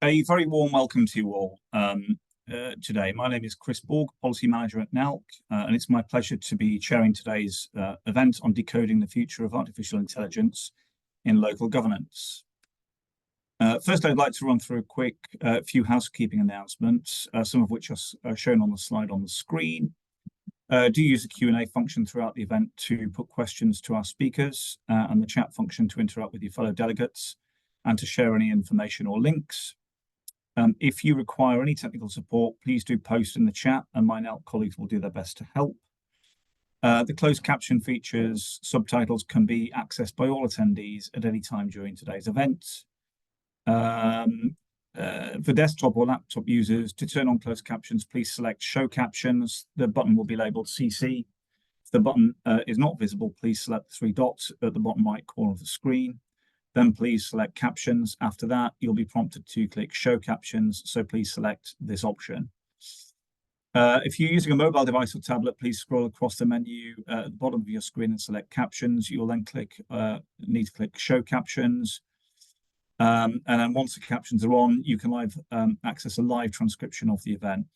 A very warm welcome to you all today. My name is Chris Borg, Policy Manager at NALC, and it's my pleasure to be chairing today's event on decoding the future of artificial intelligence in local governance. First, I'd like to run through a quick few housekeeping announcements, some of which are shown on the slide on the screen. Do use the Q&A function throughout the event to put questions to our speakers and the chat function to interact with your fellow delegates and to share any information or links. If you require any technical support, please do post in the chat and my NALC colleagues will do their best to help. The closed caption features, subtitles can be accessed by all attendees at any time during today's event. For desktop or laptop users, to turn on closed captions, please select Show Captions. The button will be labeled CC. If the button is not visible, please select the three dots at the bottom right corner of the screen. Then please select Captions. After that, you'll be prompted to click Show Captions, so please select this option. If you're using a mobile device or tablet, please scroll across the menu at the bottom of your screen and select Captions. You'll then need to click Show Captions. And then once the captions are on, you can access a live transcription of the event.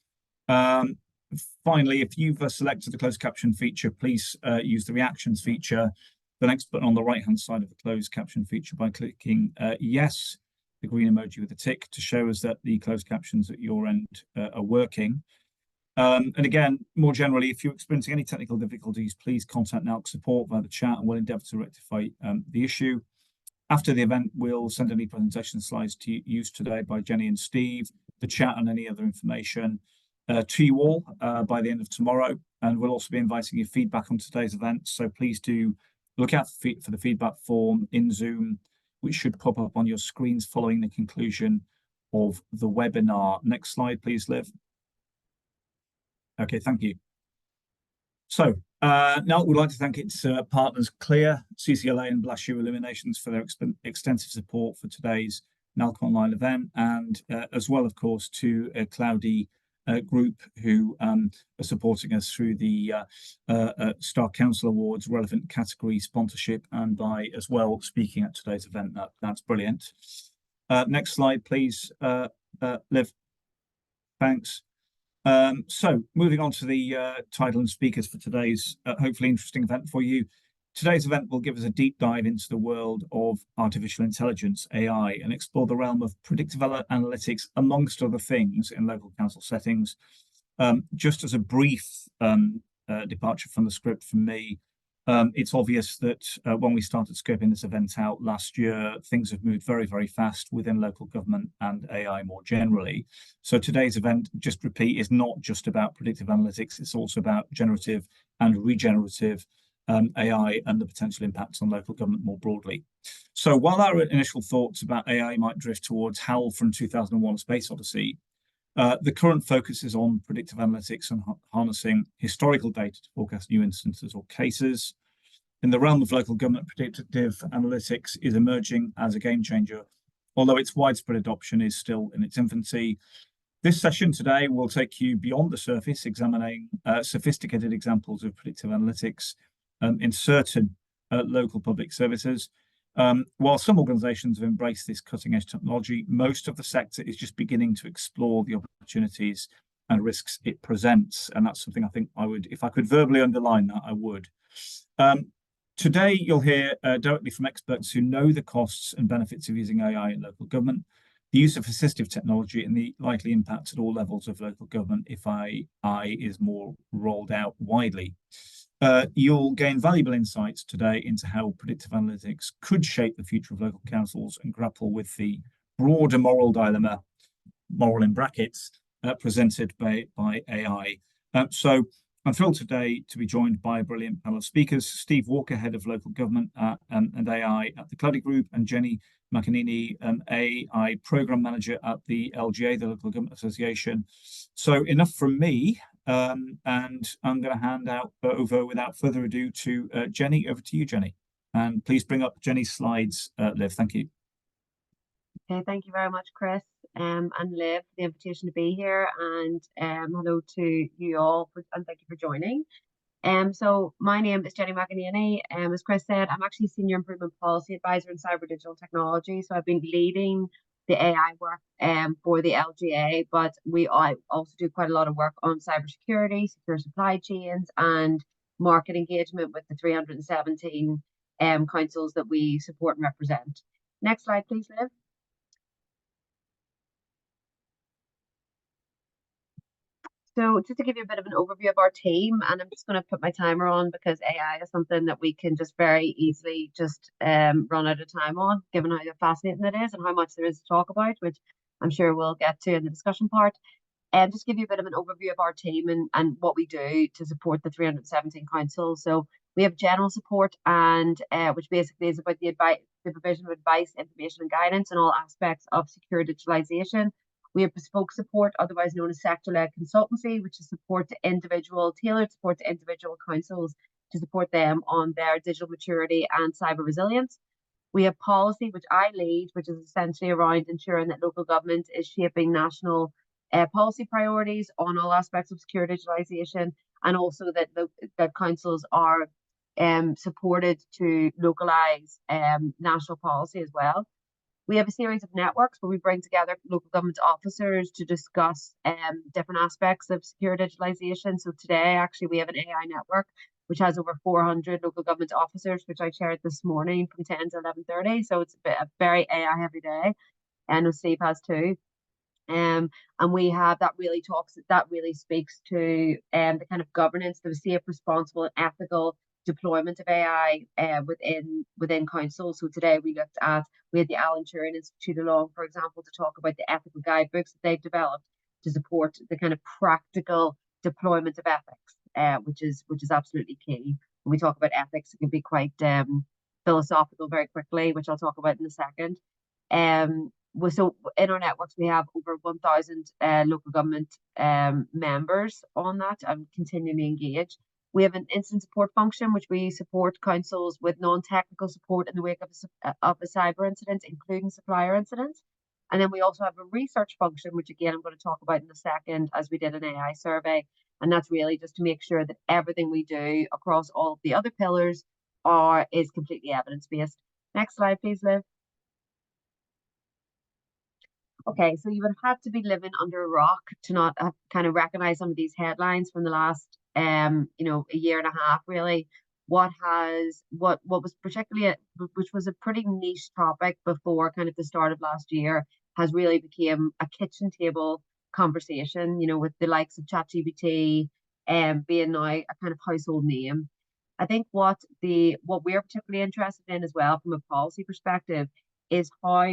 Finally, if you've selected the closed caption feature, please use the reactions feature, the next button on the right-hand side of the closed caption feature, by clicking yes, the green emoji with a tick, to show us that the closed captions at your end are working. And again, more generally, if you're experiencing any technical difficulties, please contact NALC support via the chat and we'll endeavour to rectify the issue. After the event, we'll send any presentation slides to use today by Jenny and Steve, the chat and any other information to you all by the end of tomorrow. And we'll also be inviting your feedback on today's event. So please do look out for the feedback form in Zoom, which should pop up on your screens following the conclusion of the webinar. Next slide, please, Liv. Okay, thank you. So now we'd like to thank its partners Clear, CCLA and Blast U Illuminations for their extensive support for today's NALC Online event, and as well, of course, to Cloudy Group, who are supporting us through the Star Council Awards relevant category sponsorship, and by as well speaking at today's event. That's brilliant. Next slide, please, Liv. Thanks. So moving on to the title and speakers for today's hopefully interesting event for you. Today's event will give us a deep dive into the world of artificial intelligence, AI, and explore the realm of predictive analytics, amongst other things, in local council settings. Just as a brief departure from the script from me, it's obvious that when we started scoping this event out last year, things have moved very, very fast within local government and AI more generally. So today's event, just repeat, is not just about predictive analytics, it's also about generative and regenerative AI and the potential impacts on local government more broadly. So while our initial thoughts about AI might drift towards HAL from 2001: A Space Odyssey, the current focus is on predictive analytics and harnessing historical data to forecast new instances or cases. In the realm of local government, predictive analytics is emerging as a game changer, although its widespread adoption is still in its infancy. This session today will take you beyond the surface, examining sophisticated examples of predictive analytics in certain local public services. While some organisations have embraced this cutting-edge technology, most of the sector is just beginning to explore the opportunities and risks it presents. And that's something I think I would, if I could verbally underline that, I would. Today, you'll hear directly from experts who know the costs and benefits of using AI in local government, the use of assistive technology, and the likely impacts at all levels of local government if AI is more rolled out widely. You'll gain valuable insights today into how predictive analytics could shape the future of local councils and grapple with the broader moral dilemma, moral in brackets, presented by AI. So I'm thrilled today to be joined by a brilliant panel of speakers: Steve Walker, Head of Local Government and AI at the Cloudy Group, and Jenny McAneny, AI Programme Manager at the LGA, the Local Government Association. So enough from me. And I'm going to hand over without further ado to Jenny. Over to you, Jenny. And please bring up Jenny's slides, Liv. Thank you. Okay, thank you very much, Chris and Liv, for the invitation to be here. And hello to you all, and thank you for joining. So my name is Jenny McAneny. As Chris said, I'm actually Senior Improvement Policy Advisor in Cyber Digital Technology. So I've been leading the AI work for the LGA, but I also do quite a lot of work on cybersecurity, secure supply chains, and market engagement with the 317 councils that we support and represent. Next slide, please, Liv. So just to give you a bit of an overview of our team, and I'm just going to put my timer on because AI is something that we can just very easily just run out of time on, given how fascinating it is and how much there is to talk about, which I'm sure we'll get to in the discussion part. And just give you a bit of an overview of our team and what we do to support the 317 councils. So we have general support, and which basically is about the provision of advice, information, and guidance in all aspects of secure digitalization. We have bespoke support, otherwise known as sector-led consultancy, which is tailored support to individual councils to support them on their digital maturity and cyber resilience. We have policy, which I lead, which is essentially around ensuring that local government is shaping national policy priorities on all aspects of secure digitalization, and also that councils are supported to localize national policy as well. We have a series of networks where we bring together local government officers to discuss different aspects of secure digitalization. So today, actually, we have an AI network which has over 400 local government officers, which I shared this morning from 10 to 11:30. So it's a very AI heavy day, and Steve has too. And we have that really speaks to the kind of governance, the safe, responsible, and ethical deployment of AI within council. So today we had the Alan Turing Institute along, for example, to talk about the ethical guidebooks that they've developed to support the kind of practical deployment of ethics, which is absolutely key. When we talk about ethics, it can be quite philosophical very quickly, which I'll talk about in a second. So in our networks, we have over 1,000 local government members on that and continually engaged. We have an instant support function, which we support councils with non-technical support in the wake of a cyber incident, including supplier incidents. And then we also have a research function, which again, I'm going to talk about in a second, as we did an AI survey. And that's really just to make sure that everything we do across all of the other pillars is completely evidence-based. Next slide, please, Liv. Okay, so you would have to be living under a rock to not have kind of recognize some of these headlines from the last, a year and a half, really. What was particularly, which was a pretty niche topic before kind of the start of last year, has really become a kitchen table conversation, with the likes of ChatGPT being now a kind of household name. I think what we're particularly interested in as well from a policy perspective is how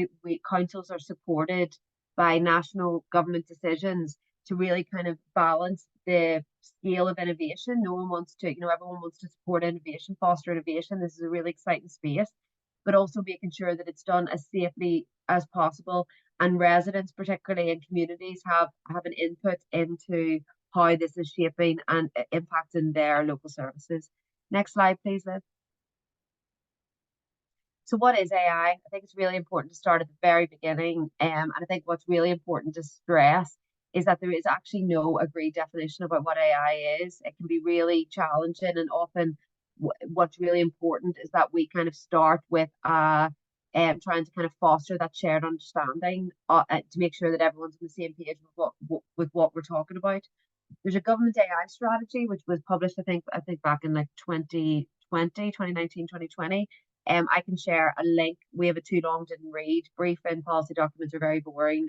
councils are supported by national government decisions to really kind of balance the scale of innovation. Everyone wants to support innovation, foster innovation. This is a really exciting space, but also making sure that it's done as safely as possible. And residents, particularly in communities, have an input into how this is shaping and impacting their local services. Next slide, please, Liz. So what is AI? I think it's really important to start at the very beginning. And I think what's really important to stress is that there is actually no agreed definition about what AI is. It can be really challenging, and often what's really important is that we kind of start with trying to kind of foster that shared understanding to make sure that everyone's on the same page with what we're talking about. There's a government AI strategy which was published, I think back in like 2019, 2020. I can share a link. We have a too long didn't read. Brief and policy documents are very boring.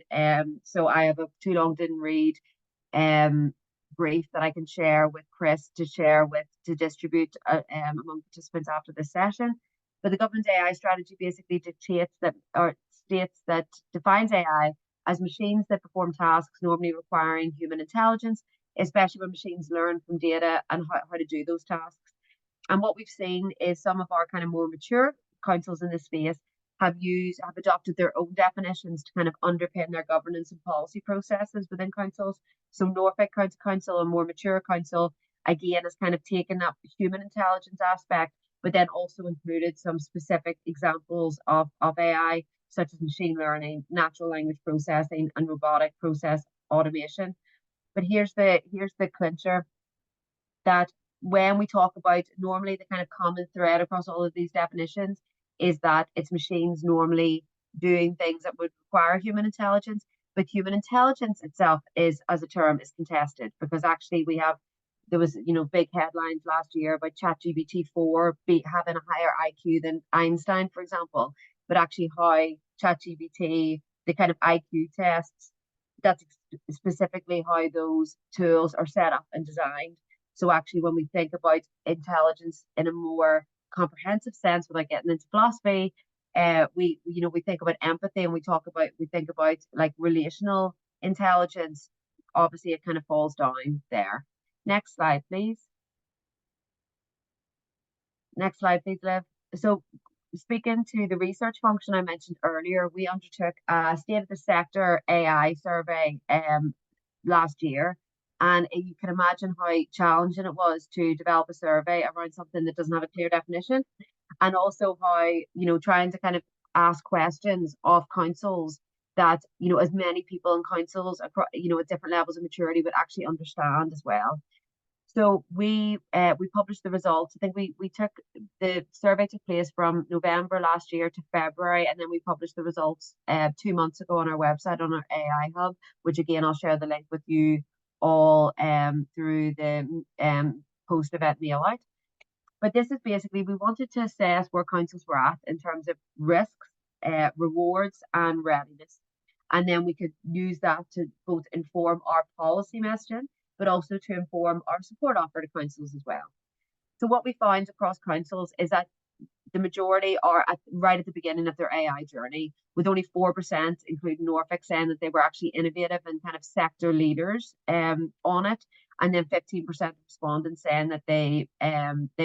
So I have a too long didn't read brief that I can share with Chris to distribute among participants after this session. But the government AI strategy basically states that defines AI as machines that perform tasks normally requiring human intelligence, especially when machines learn from data and how to do those tasks. And what we've seen is some of our kind of more mature councils in this space have adopted their own definitions to kind of underpin their governance and policy processes within councils. So Norfolk County Council, a more mature council, again, has kind of taken that human intelligence aspect, but then also included some specific examples of AI, such as machine learning, natural language processing, and robotic process automation. But here's the clincher, that when we talk about, normally the kind of common thread across all of these definitions is that it's machines normally doing things that would require human intelligence. But human intelligence itself is, as a term, is contested, because actually there was, big headlines last year about ChatGPT 4 having a higher IQ than Einstein, for example. But actually how ChatGPT, the kind of IQ tests, that's specifically how those tools are set up and designed. So actually, when we think about intelligence in a more comprehensive sense, without getting into philosophy, we think about empathy, and we think about like relational intelligence. Obviously, it kind of falls down there. Next slide, please. Next slide, please, Liv. So, speaking to the research function I mentioned earlier, we undertook a state of the sector AI survey last year. And you can imagine how challenging it was to develop a survey around something that doesn't have a clear definition. And also how, trying to kind of ask questions of councils that, as many people in councils, across, at different levels of maturity would actually understand as well. So we published the results. I think we took the survey took place from November last year to February, and then we published the results 2 months ago on our website on our AI hub, which again I'll share the link with you all through the post event mail out. But this is basically, we wanted to assess where councils were at in terms of risks, rewards, and readiness. And then we could use that to both inform our policy messaging, but also to inform our support offer to councils as well. So what we found across councils is that the majority are right at the beginning of their AI journey, with only 4%, including Norfolk, saying that they were actually innovative and kind of sector leaders on it, and then 15% respondents saying that they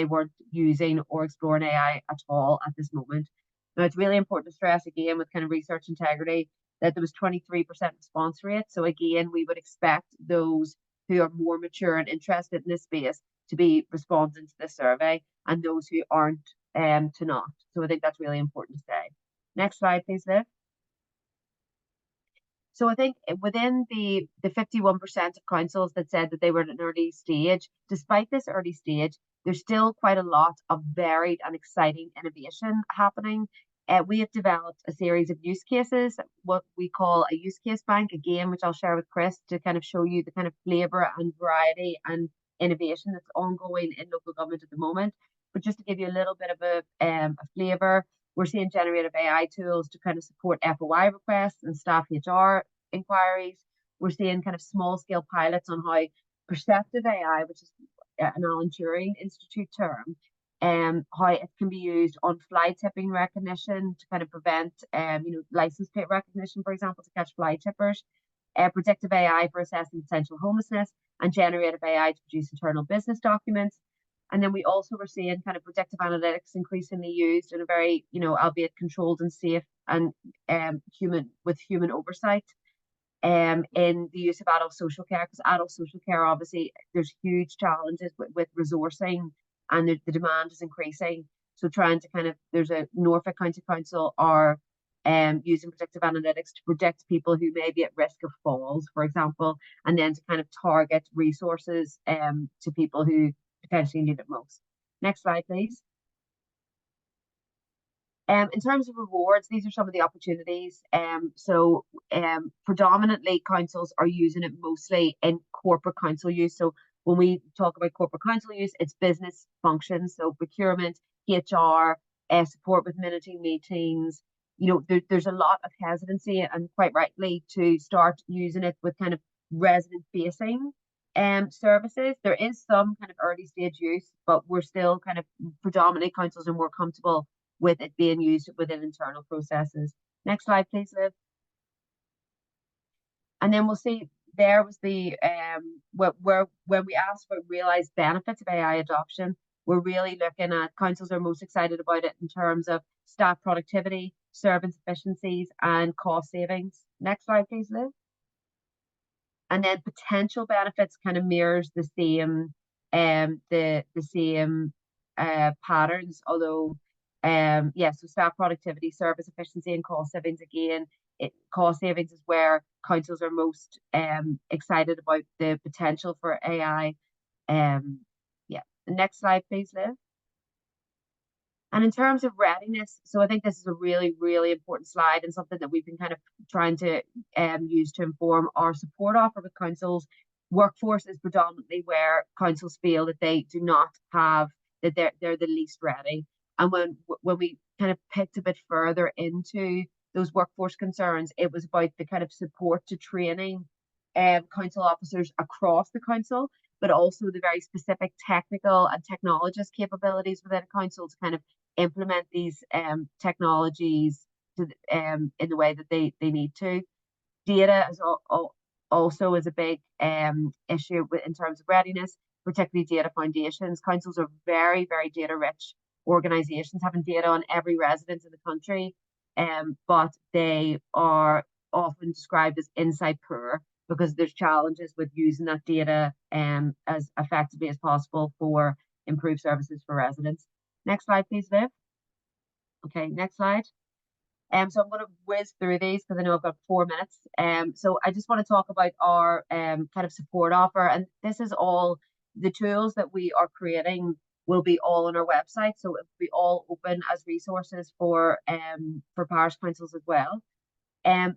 weren't using or exploring AI at all at this moment. Now, it's really important to stress again with kind of research integrity that there was 23% response rate. So again, we would expect those who are more mature and interested in this space to be responding to this survey, and those who aren't to not. So I think that's really important to say. Next slide, please, Liv. So I think within the 51% of councils that said that they were at an early stage, despite this early stage, there's still quite a lot of varied and exciting innovation happening. We have developed a series of use cases, what we call a use case bank, again, which I'll share with Chris to kind of show you the kind of flavour and variety and innovation that's ongoing in local government at the moment. But just to give you a little bit of a flavour, we're seeing generative AI tools to kind of support FOI requests and staff HR inquiries. We're seeing kind of small scale pilots on how perceptive AI, which is an Alan Turing Institute term, how it can be used on fly tipping recognition to kind of prevent, license plate recognition, for example, to catch fly tippers, predictive AI for assessing potential homelessness, and generative AI to produce internal business documents. And then we also were seeing kind of predictive analytics increasingly used in a very, albeit controlled and safe and human oversight in the use of adult social care, because adult social care, obviously, there's huge challenges with resourcing, and the demand is increasing. So trying to kind of, there's a Norfolk County Council are using predictive analytics to predict people who may be at risk of falls, for example, and then to kind of target resources to people who potentially need it most. Next slide, please. In terms of rewards, these are some of the opportunities. Predominantly councils are using it mostly in corporate council use. So when we talk about corporate council use, it's business functions, so procurement, HR, support with minuting meetings. There's a lot of hesitancy, and quite rightly, to start using it with kind of resident facing services. There is some kind of early stage use, but we're still kind of predominantly councils are more comfortable with it being used within internal processes. Next slide, please, Liv. And then we'll see there was the where when we asked for realized benefits of AI adoption, we're really looking at councils are most excited about it in terms of staff productivity, service efficiencies, and cost savings. Next slide, please, Liv. And then potential benefits kind of mirrors the same patterns, although so staff productivity, service efficiency, and cost savings. Again, cost savings is where councils are most excited about the potential for AI. The next slide, please, Liv. And in terms of readiness, so I think this is a really, really important slide and something that we've been kind of trying to use to inform our support offer with councils. Workforce is predominantly where councils feel that they do not have, that they're the least ready. And when we kind of picked a bit further into those workforce concerns, it was about the kind of support to training council officers across the council, but also the very specific technical and technologist capabilities within a council to kind of implement these technologies to, in the way that they need to. Data is also is a big issue in terms of readiness, particularly data foundations. Councils are very, very data rich organizations, having data on every resident in the country, but they are often described as insight poor because there's challenges with using that data as effectively as possible for improved services for residents. Next slide, please, Liv. Okay, next slide. So I'm going to whiz through these because I know I've got 4 minutes. So I just want to talk about our kind of support offer, and this is all the tools that we are creating will be all on our website, so it will be all open as resources for parish councils as well.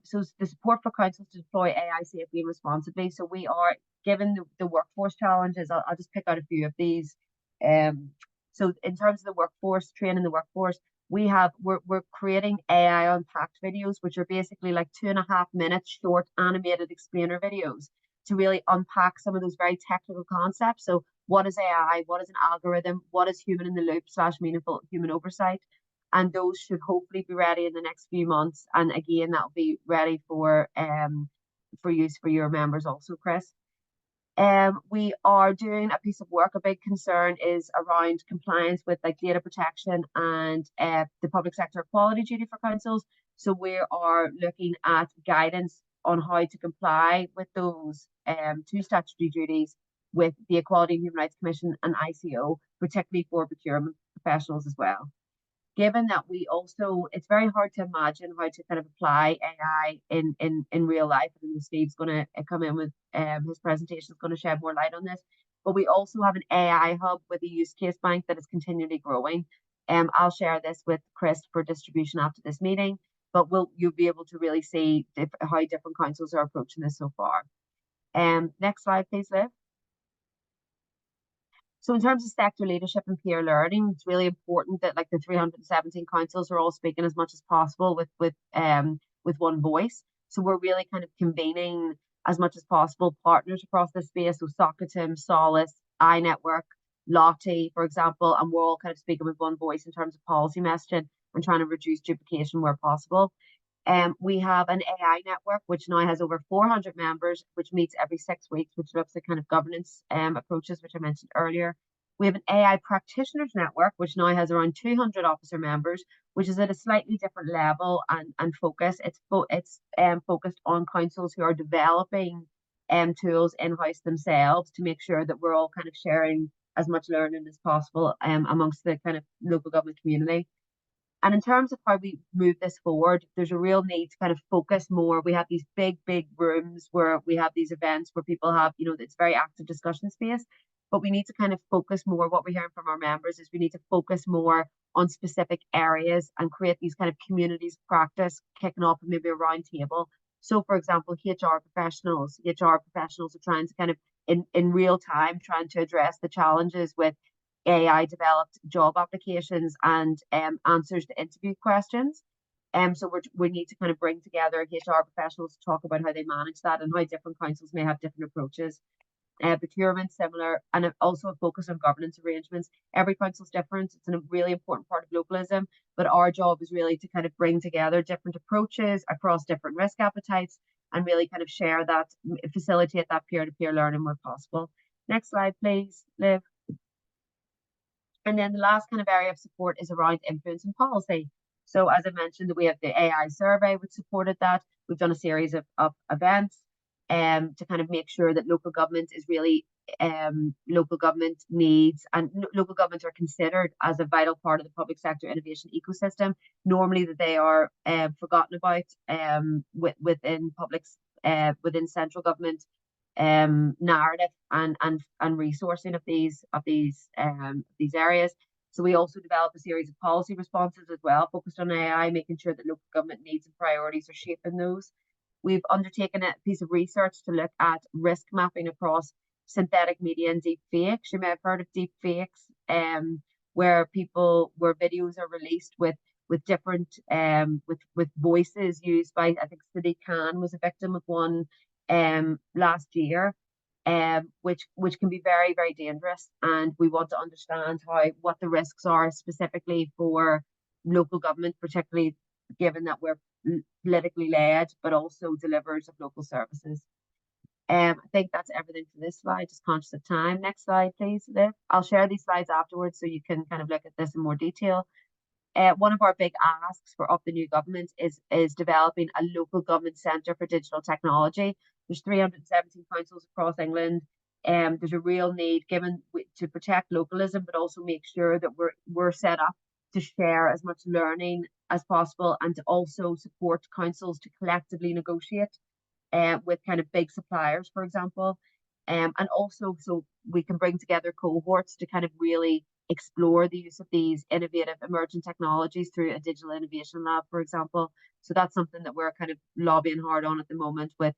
So the support for councils to deploy AI safely and responsibly. So we are given the workforce challenges. I'll just pick out a few of these. So in terms of the workforce, training the workforce, we're creating AI unpacked videos, which are basically like 2.5 minutes short animated explainer videos to really unpack some of those very technical concepts. So what is AI? What is an algorithm? What is human in the loop / meaningful human oversight? And those should hopefully be ready in the next few months. And again, that'll be ready for use for your members also, Chris. We are doing a piece of work. A big concern is around compliance with like data protection and the public sector equality duty for councils. So we are looking at guidance on how to comply with those two statutory duties with the Equality and Human Rights Commission and ICO, particularly for procurement professionals as well. Given that we also, it's very hard to imagine how to kind of apply AI in real life. And Steve's going to come in with his presentation is going to shed more light on this. But we also have an AI hub with a use case bank that is continually growing. I'll share this with Chris for distribution after this meeting, but you'll be able to really see how different councils are approaching this so far. Next slide, please, Liv. So in terms of sector leadership and peer learning, it's really important that like the 317 councils are all speaking as much as possible with one voice. So we're really kind of convening as much as possible partners across this space. So Socratim, Solace, iNetwork, Lottie, for example, and we're all kind of speaking with one voice in terms of policy messaging and trying to reduce duplication where possible. We have an AI network, which now has over 400 members, which meets every 6 weeks, which looks at kind of governance approaches, which I mentioned earlier. We have an AI practitioners network, which now has around 200 officer members, which is at a slightly different level and focus. It's focused on councils who are developing tools in-house themselves to make sure that we're all kind of sharing as much learning as possible amongst the kind of local government community. And in terms of how we move this forward, there's a real need to kind of focus more. We have these big rooms where we have these events where people have, it's very active discussion space, but we need to kind of focus more. What we're hearing from our members is we need to focus more on specific areas and create these kind of communities of practice, kicking off maybe a round table. So for example, HR professionals are trying to kind of in real time, trying to address the challenges with AI developed job applications and answers to interview questions. So we need to kind of bring together HR professionals to talk about how they manage that and how different councils may have different approaches. Procurement, similar, and also a focus on governance arrangements. Every council's different. It's a really important part of localism, but our job is really to kind of bring together different approaches across different risk appetites and really kind of share that, facilitate that peer-to-peer learning where possible. Next slide, please, Liv. And then the last kind of area of support is around influence and policy. So as I mentioned, we have the AI survey, which supported that. We've done a series of events to kind of make sure that local government is really, local government needs, and local governments are considered as a vital part of the public sector innovation ecosystem. Normally that they are forgotten about within within central government narrative and resourcing of these areas. So we also develop a series of policy responses as well, focused on AI, making sure that local government needs and priorities are shaping those. We've undertaken a piece of research to look at risk mapping across synthetic media and deep fakes. You may have heard of deep fakes, where videos are released with different with voices used by, I think Sadiq Khan was a victim of one last year, which can be very, very dangerous. And we want to understand what the risks are specifically for local government, particularly given that we're politically led, but also delivers of local services. I think that's everything for this slide, just conscious of time. Next slide, please, Liv. I'll share these slides afterwards so you can kind of look at this in more detail. One of our big asks of the new government is developing a local government centre for digital technology. There's 317 councils across England. There's a real need to protect localism, but also make sure that we're set up to share as much learning as possible, and to also support councils to collectively negotiate with kind of big suppliers, for example. And also so we can bring together cohorts to kind of really explore the use of these innovative emerging technologies through a digital innovation lab, for example. So that's something that we're kind of lobbying hard on at the moment with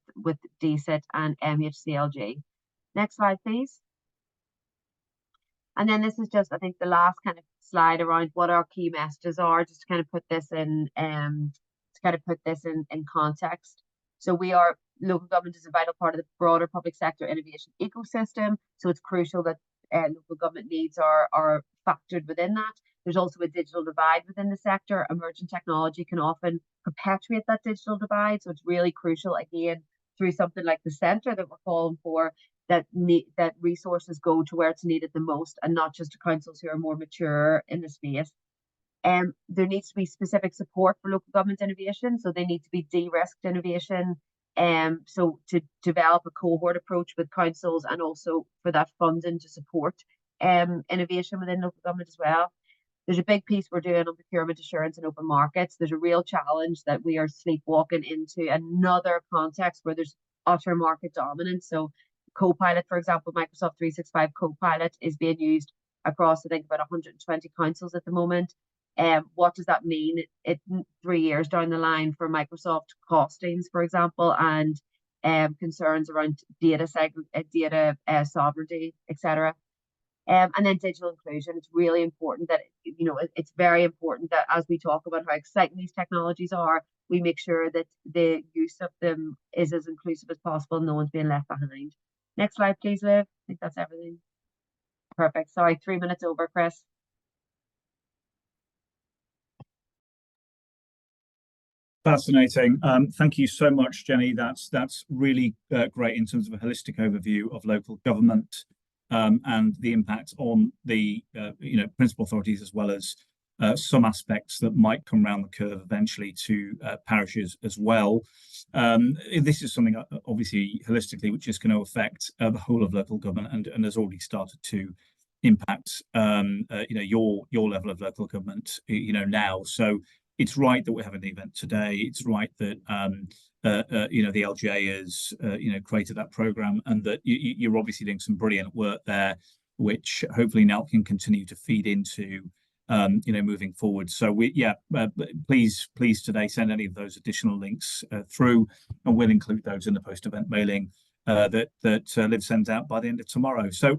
DCIT and MHCLG. Next slide, please. And then this is just, I think, the last kind of slide around what our key messages are, just to kind of put this in context. So local government is a vital part of the broader public sector innovation ecosystem. So it's crucial that local government needs are factored within that. There's also a digital divide within the sector. Emerging technology can often perpetuate that digital divide. So it's really crucial, again, through something like the centre that we're calling for, that resources go to where it's needed the most, and not just to councils who are more mature in the space. There needs to be specific support for local government innovation. So they need to be de-risked innovation. So to develop a cohort approach with councils, and also for that funding to support innovation within local government as well. There's a big piece we're doing on procurement assurance and open markets. There's a real challenge that we are sleepwalking into another context where there's utter market dominance. So Copilot, for example, Microsoft 365 Copilot is being used across, I think, about 120 councils at the moment. What does that mean 3 years down the line for Microsoft costings, for example, and concerns around data sovereignty, etc. And then digital inclusion. It's really important that, it's very important that as we talk about how exciting these technologies are, we make sure that the use of them is as inclusive as possible and no one's being left behind. Next slide, please, Liv. I think that's everything. Perfect. Sorry, 3 minutes over, Chris. Fascinating. Thank you so much, Jenny. That's really great in terms of a holistic overview of local government and the impact on the principal authorities, as well as some aspects that might come around the curve eventually to parishes as well. This is something obviously holistically which is going to affect the whole of local government, and has already started to impact your level of local government now. So it's right that we're having the event today. It's right that the LGA has created that program, and that you're obviously doing some brilliant work there, which hopefully now can continue to feed into moving forward. So please today send any of those additional links through, and we'll include those in the post-event mailing that Liv sends out by the end of tomorrow. So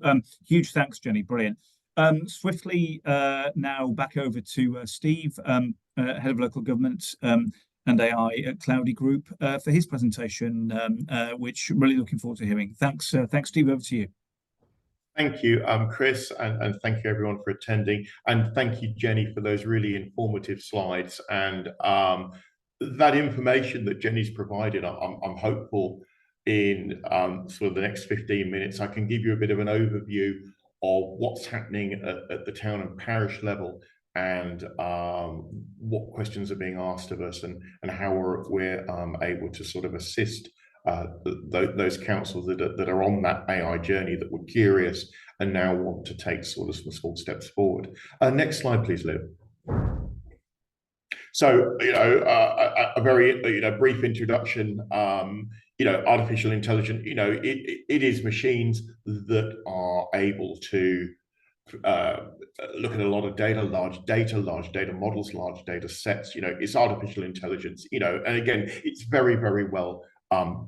huge thanks, Jenny. Brilliant. Swiftly now back over to Steve, Head of Local Government and AI at Cloudy Group, for his presentation, which I'm really looking forward to hearing. Thanks, Steve. Over to you. Thank you, Chris, and thank you everyone for attending, and thank you, Jenny, for those really informative slides, and that information that Jenny's provided. I'm hopeful in sort of the next 15 minutes I can give you a bit of an overview of what's happening at the town and parish level, and what questions are being asked of us, and how we're able to sort of assist those councils that are on that AI journey, that were curious and now want to take sort of some small steps forward. Next slide, please, Liv. So, a very brief introduction. Artificial intelligence, it is machines that are able to look at a lot of data, large data models, large data sets. It's artificial intelligence. And again, it's very, very well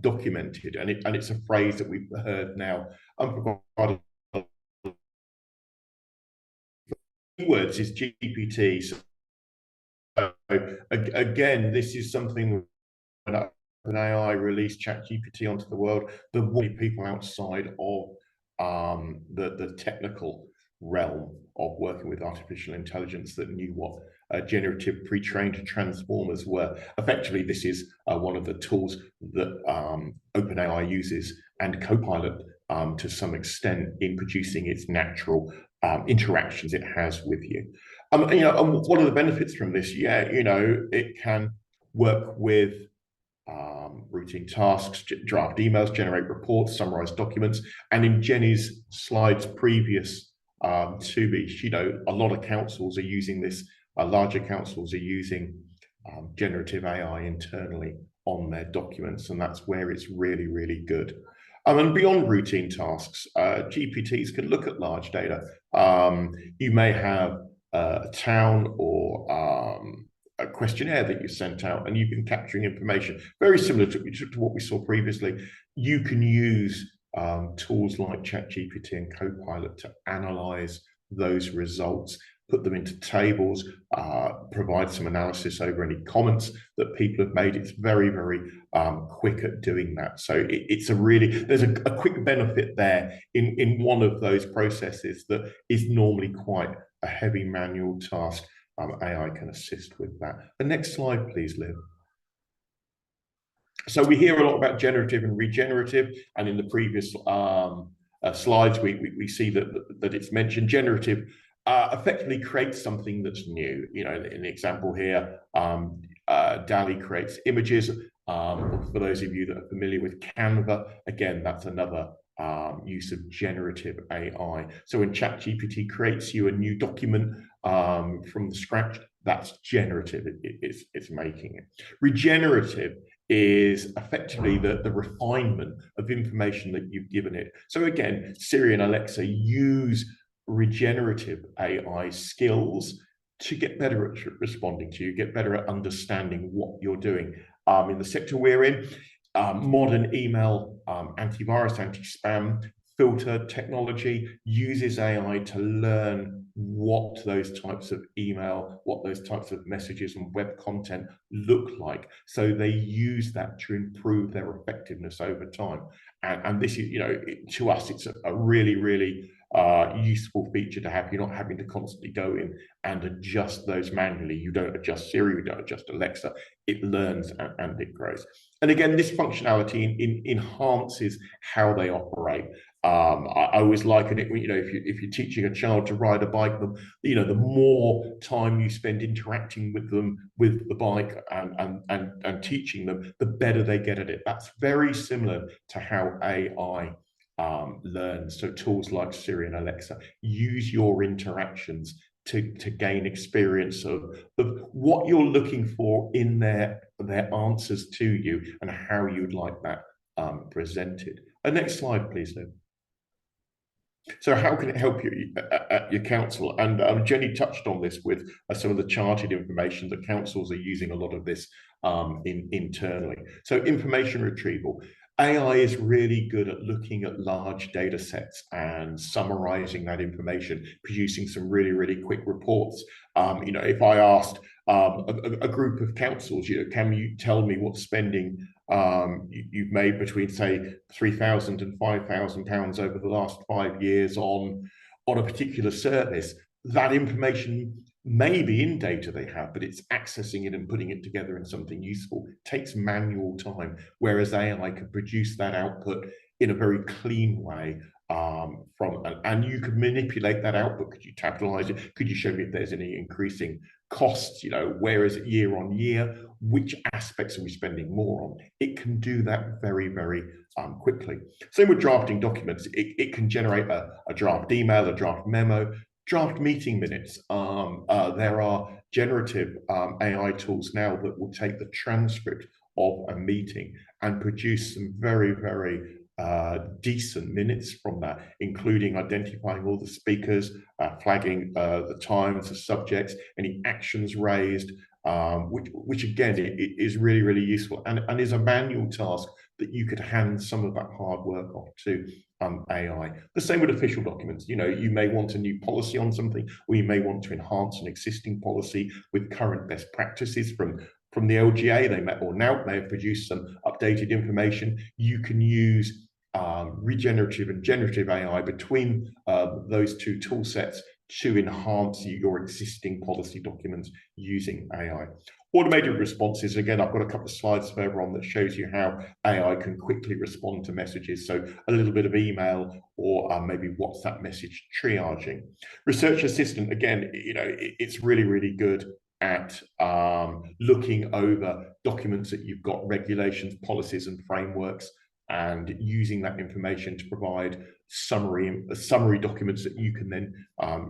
documented, and it's a phrase that we've heard now. Words is GPT. So again, this is something when OpenAI released ChatGPT onto the world, there were people outside of the technical realm of working with artificial intelligence that knew what generative pre-trained transformers were. Effectively, this is one of the tools that OpenAI uses, and Copilot to some extent, in producing its natural interactions it has with you. And what are the benefits from this? It can work with routine tasks, draft emails, generate reports, summarize documents. And in Jenny's slides previous to me, a lot of councils are using this, larger councils are using generative AI internally on their documents, and that's where it's really, really good. And beyond routine tasks, GPTs can look at large data. You may have a town or a questionnaire that you sent out, and you've been capturing information very similar to what we saw previously. You can use tools like ChatGPT and Copilot to analyze those results, put them into tables, provide some analysis over any comments that people have made. It's very, very quick at doing that. So there's a quick benefit there in one of those processes that is normally quite a heavy manual task. AI can assist with that. The next slide, please, Liv. So we hear a lot about generative and regenerative, and in the previous slides, we see that it's mentioned. Generative effectively creates something that's new. In the example here, DALL-E creates images. For those of you that are familiar with Canva, again, that's another use of generative AI. So when ChatGPT creates you a new document from the scratch, that's generative. It's making it. Regenerative is effectively the refinement of information that you've given it. So again, Siri and Alexa use regenerative AI skills to get better at responding to you, get better at understanding what you're doing. In the sector we're in, modern email antivirus, anti-spam filter technology uses AI to learn what those types of email, what those types of messages and web content look like. So they use that to improve their effectiveness over time. And this is, to us, it's a really, really useful feature to have. You're not having to constantly go in and adjust those manually. You don't adjust Siri, you don't adjust Alexa. It learns and it grows. And again, this functionality enhances how they operate. I always liken it, if you're teaching a child to ride a bike, the more time you spend interacting with them, with the bike and teaching them, the better they get at it. That's very similar to how AI learns. So tools like Siri and Alexa use your interactions to gain experience of what you're looking for in their answers to you and how you'd like that presented. Next slide, please, Liv. So how can it help you at your council? And Jenny touched on this with some of the charted information that councils are using a lot of this internally. So information retrieval. AI is really good at looking at large data sets and summarizing that information, producing some really, really quick reports. If I asked a group of councils, can you tell me what spending you've made between, say, £3,000 and £5,000 over the last 5 years on a particular service? That information may be in data they have, but it's accessing it and putting it together in something useful. It takes manual time, whereas AI can produce that output in a very clean way. And you could manipulate that output. Could you capitalize it? Could you show me if there's any increasing costs? Where is it year on year? Which aspects are we spending more on? It can do that very, very quickly. Same with drafting documents. It can generate a draft email, a draft memo, draft meeting minutes. There are generative AI tools now that will take the transcript of a meeting and produce some very, very decent minutes from that, including identifying all the speakers, flagging the times, the subjects, any actions raised, which again is really, really useful and is a manual task that you could hand some of that hard work off to AI. The same with official documents. You know, you may want a new policy on something, or you may want to enhance an existing policy with current best practices from the LGA. They may, or now may have produced some updated information. You can use regenerative and generative AI between those two tool sets to enhance your existing policy documents using AI. Automated responses, again, I've got a couple of slides further on that shows you how AI can quickly respond to messages. So a little bit of email or maybe WhatsApp message triaging. Research Assistant, again, you know, it's really, really good at looking over documents that you've got, regulations, policies and frameworks, and using that information to provide summary documents that you can then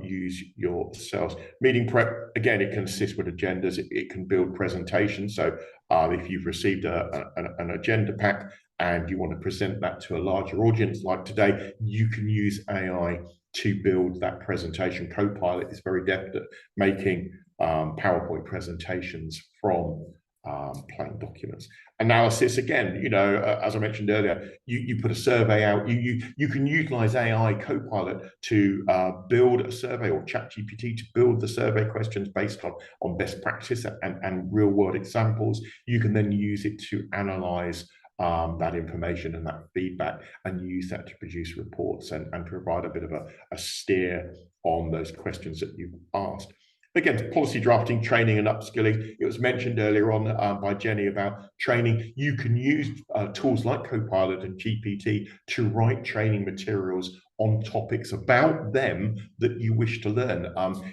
use yourselves. Meeting prep, again, it can assist with agendas, it can build presentations. So if you've received an agenda pack and you want to present that to a larger audience like today, you can use AI to build that presentation. Copilot is very adept at making PowerPoint presentations from plain documents. Analysis, again, you know, as I mentioned earlier, you put a survey out, you can utilize AI Copilot to build a survey, or ChatGPT to build the survey questions based on best practice and real world examples. You can then use it to analyze that information and that feedback and use that to produce reports and provide a bit of a steer on those questions that you've asked. Again, policy drafting, training and upskilling. It was mentioned earlier on by Jenny about training. You can use tools like Copilot and GPT to write training materials on topics about them that you wish to learn.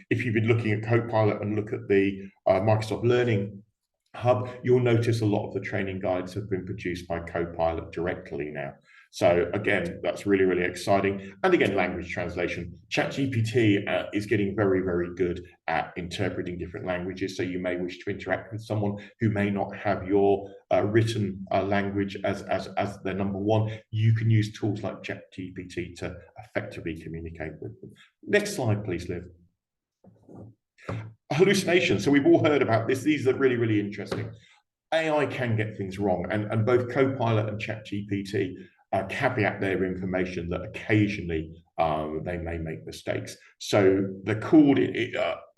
If you've been looking at Copilot and look at the Microsoft Learning Hub, you'll notice a lot of the training guides have been produced by Copilot directly now. So again, that's really, really exciting. And again, language translation. ChatGPT is getting very, very good at interpreting different languages. So you may wish to interact with someone who may not have your written language as their number one. You can use tools like ChatGPT to effectively communicate with them. Next slide, please, Liv. Hallucination. So we've all heard about this. These are really, really interesting. AI can get things wrong, and both Copilot and ChatGPT caveat their information that occasionally they may make mistakes. So they're called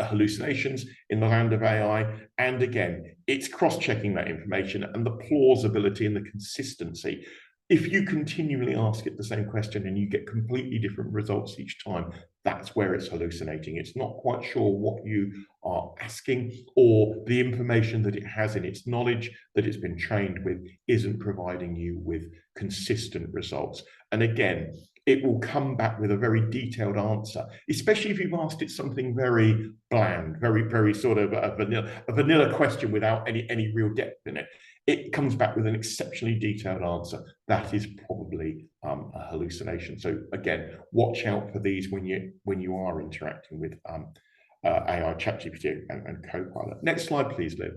hallucinations in the land of AI. And again, it's cross-checking that information and the plausibility and the consistency. If you continually ask it the same question and you get completely different results each time, that's where it's hallucinating. It's not quite sure what you are asking, or the information that it has in its knowledge that it's been trained with isn't providing you with consistent results. And again, it will come back with a very detailed answer, especially if you've asked it something very bland, very, very sort of a vanilla question without any real depth in it. It comes back with an exceptionally detailed answer. That is probably a hallucination. So again, watch out for these when you are interacting with AI, ChatGPT and Copilot. Next slide, please, Liv.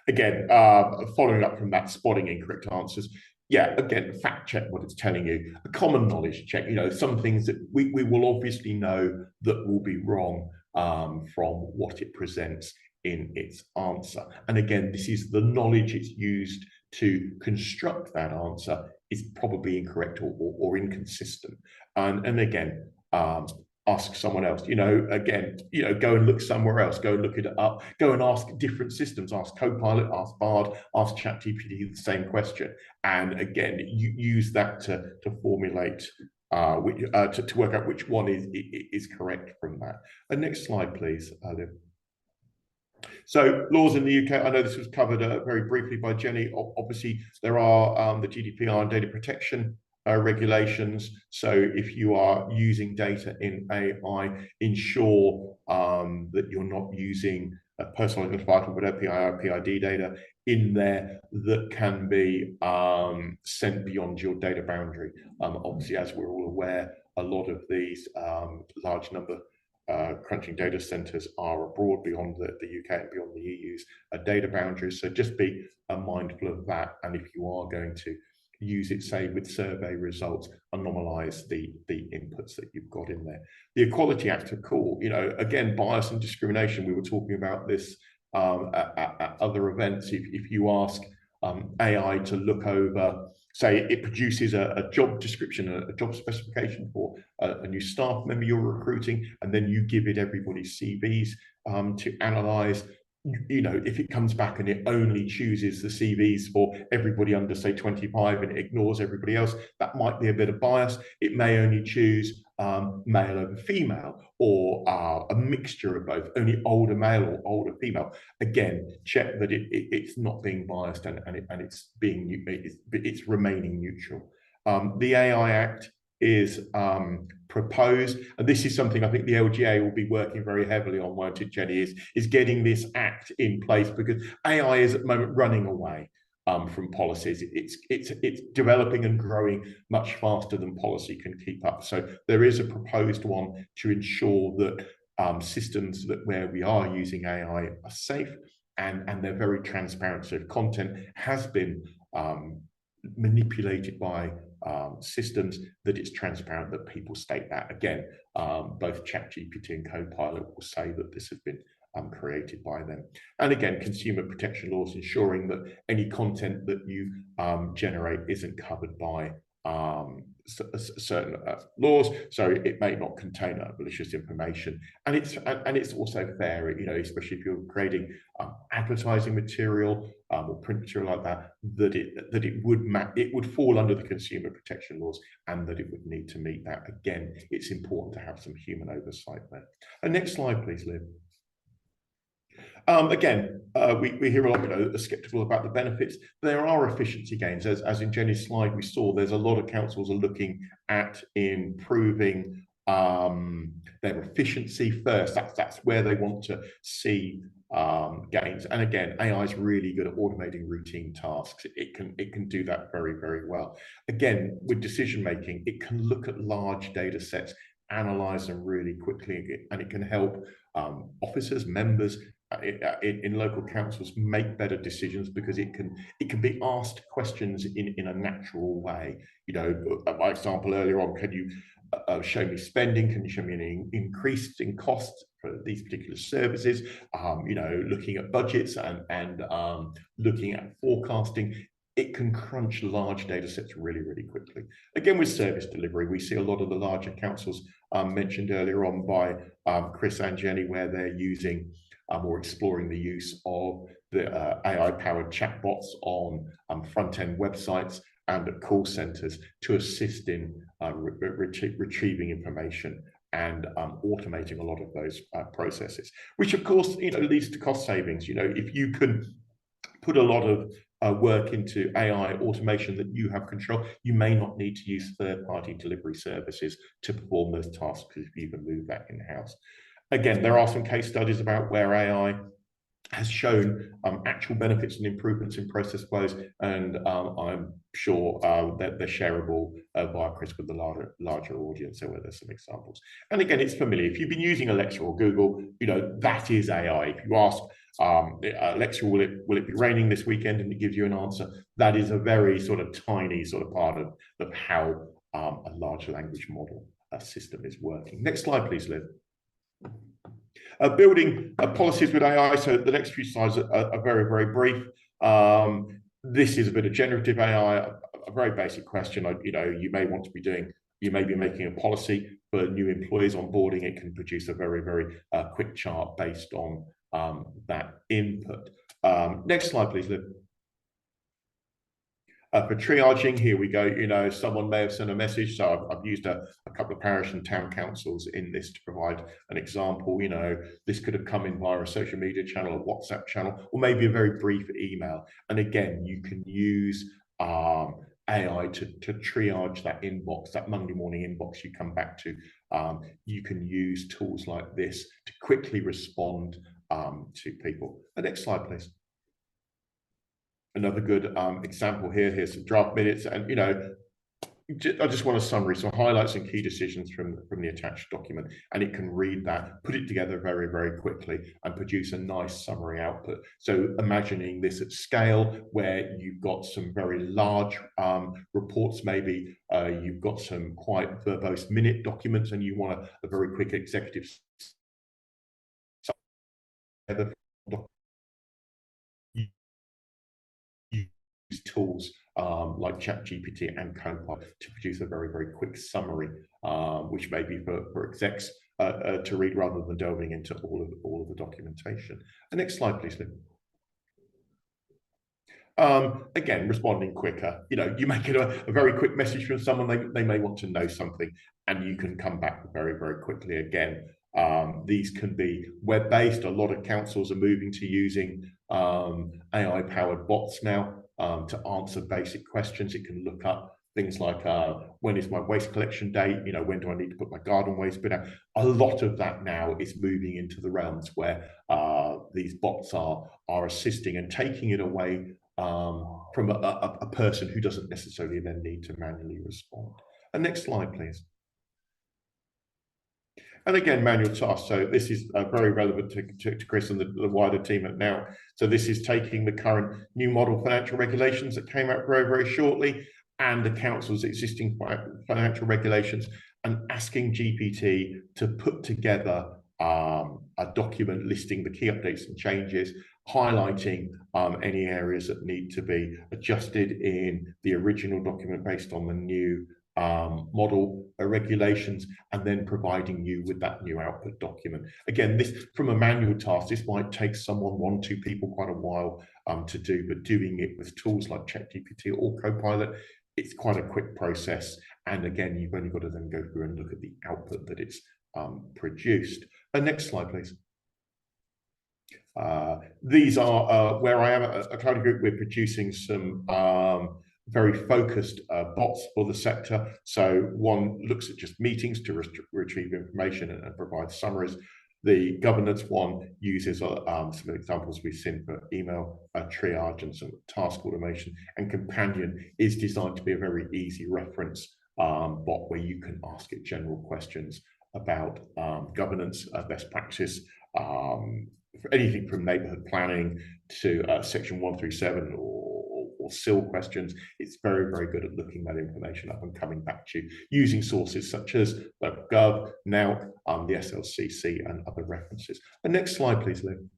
Again, following up from that, spotting incorrect answers. Yeah, again, fact check what it's telling you. A common knowledge check. You know, some things that we will obviously know that will be wrong from what it presents in its answer. And again, this is the knowledge it's used to construct that answer is probably incorrect or inconsistent. And again, ask someone else, you know, again, you know, go and look somewhere else, go and look it up, go and ask different systems, ask Copilot, ask Bard, ask ChatGPT the same question. And again, you use that to formulate, to work out which one is correct from that. And next slide, please, Liv. So laws in the UK, I know this was covered very briefly by Jenny. Obviously, there are the GDPR and data protection regulations. So if you are using data in AI, ensure that you're not using personal identifiable but PID data in there that can be sent beyond your data boundary. Obviously, as we're all aware, a lot of these large number crunching data centers are abroad beyond the UK and beyond the EU's data boundaries. So just be mindful of that. And if you are going to use it, say, with survey results and normalize the inputs that you've got in there. The Equality Act of Cool, you know, again, bias and discrimination. We were talking about this at other events. If you ask AI to look over, say, it produces a job description, a job specification for a new staff member you're recruiting, and then you give it everybody's CVs to analyze. You know, if it comes back and it only chooses the CVs for everybody under, say, 25 and it ignores everybody else, that might be a bit of bias. It may only choose male over female, or a mixture of both, only older male or older female. Again, check that it's not being biased and it's remaining neutral. The AI Act is proposed, and this is something I think the LGA will be working very heavily on, won't it, Jenny, is getting this act in place, because AI is at the moment running away from policies. It's developing and growing much faster than policy can keep up. So there is a proposed one to ensure that systems where we are using AI are safe and they're very transparent. So if content has been manipulated by systems, that it's transparent, that people state that. Again, both ChatGPT and Copilot will say that this has been created by them. And again, consumer protection laws, ensuring that any content that you generate isn't covered by certain laws, so it may not contain malicious information. And it's also fair, you know, especially if you're creating advertising material or print material like that, that it would fall under the consumer protection laws, and that it would need to meet that. Again, it's important to have some human oversight there. And next slide, please, Liv. Again, we hear a lot, you know, skeptical about the benefits. There are efficiency gains, as in Jenny's slide we saw. There's a lot of councils are looking at improving their efficiency first. That's where they want to see gains. And again, AI is really good at automating routine tasks. It can do that very, very well. Again, with decision making, it can look at large data sets, analyze them really quickly, and it can help officers, members in local councils make better decisions, because it can be asked questions in a natural way. You know, my example earlier on, can you show me spending? Can you show me any increase in costs for these particular services? You know, looking at budgets and looking at forecasting. It can crunch large data sets really, really quickly. Again, with service delivery, we see a lot of the larger councils mentioned earlier on by Chris and Jenny, where they're using or exploring the use of the AI-powered chatbots on front-end websites and at call centers to assist in retrieving information and automating a lot of those processes, which of course, you know, leads to cost savings. You know, if you can put a lot of work into AI automation that you have control, you may not need to use third-party delivery services to perform those tasks if you can move that in-house. Again, there are some case studies about where AI has shown actual benefits and improvements in process flows, and I'm sure that they're shareable via Chris with the larger audience, so where there's some examples. And again, it's familiar. If you've been using Alexa or Google, you know, that is AI. If you ask Alexa, will it be raining this weekend, and it gives you an answer, that is a very sort of tiny sort of part of how a large language model system is working. Next slide, please, Liv. Building policies with AI. So the next few slides are very, very brief. This is a bit of generative AI, a very basic question. You know, you may be making a policy for new employees onboarding. It can produce a very, very quick chart based on that input. Next slide, please, Liv. For triaging, here we go. You know, someone may have sent a message. So I've used a couple of parish and town councils in this to provide an example. You know, this could have come in via a social media channel, a WhatsApp channel, or maybe a very brief email. And again, you can use AI to triage that inbox, that Monday morning inbox you come back to. You can use tools like this to quickly respond to people. The next slide, please. Another good example here. Here's some draft minutes, and you know, I just want a summary, so highlights and key decisions from the attached document, and it can read that, put it together very, very quickly, and produce a nice summary output. So imagining this at scale, where you've got some very large reports, maybe you've got some quite verbose minute documents, and you want a very quick executive use tools like ChatGPT and Copilot to produce a very, very quick summary, which may be for execs to read rather than delving into all of the documentation. The next slide, please, Lynn. Again, responding quicker. You know, you make it a very quick message from someone, they may want to know something, and you can come back very, very quickly again. These can be web-based. A lot of councils are moving to using AI-powered bots now to answer basic questions. It can look up things like when is my waste collection date? You know, when do I need to put my garden waste bin out? A lot of that now is moving into the realms where these bots are assisting and taking it away from a person who doesn't necessarily then need to manually respond. And next slide, please. And again, manual tasks. So this is very relevant to Chris and the wider team at Now. So this is taking the current new model financial regulations that came out very, very shortly, and the council's existing financial regulations, and asking GPT to put together a document listing the key updates and changes, highlighting any areas that need to be adjusted in the original document based on the new model regulations, and then providing you with that new output document. Again, this from a manual task, this might take someone, 1-2 people, quite a while to do, but doing it with tools like ChatGPT or Copilot, it's quite a quick process. And again, you've only got to then go through and look at the output that it's produced. Next slide, please. These are where I am at a cloud group. We're producing some very focused bots for the sector. So one looks at just meetings to retrieve information and provide summaries. The governance one uses some examples we've seen for email triage and some task automation. And Companion is designed to be a very easy reference bot where you can ask it general questions about governance, best practice, anything from neighbourhood planning to section 1 through 7 or SIL questions. It's very, very good at looking that information up and coming back to you using sources such as Gov, Now, the SLCC, and other references. The next slide, please, Lou.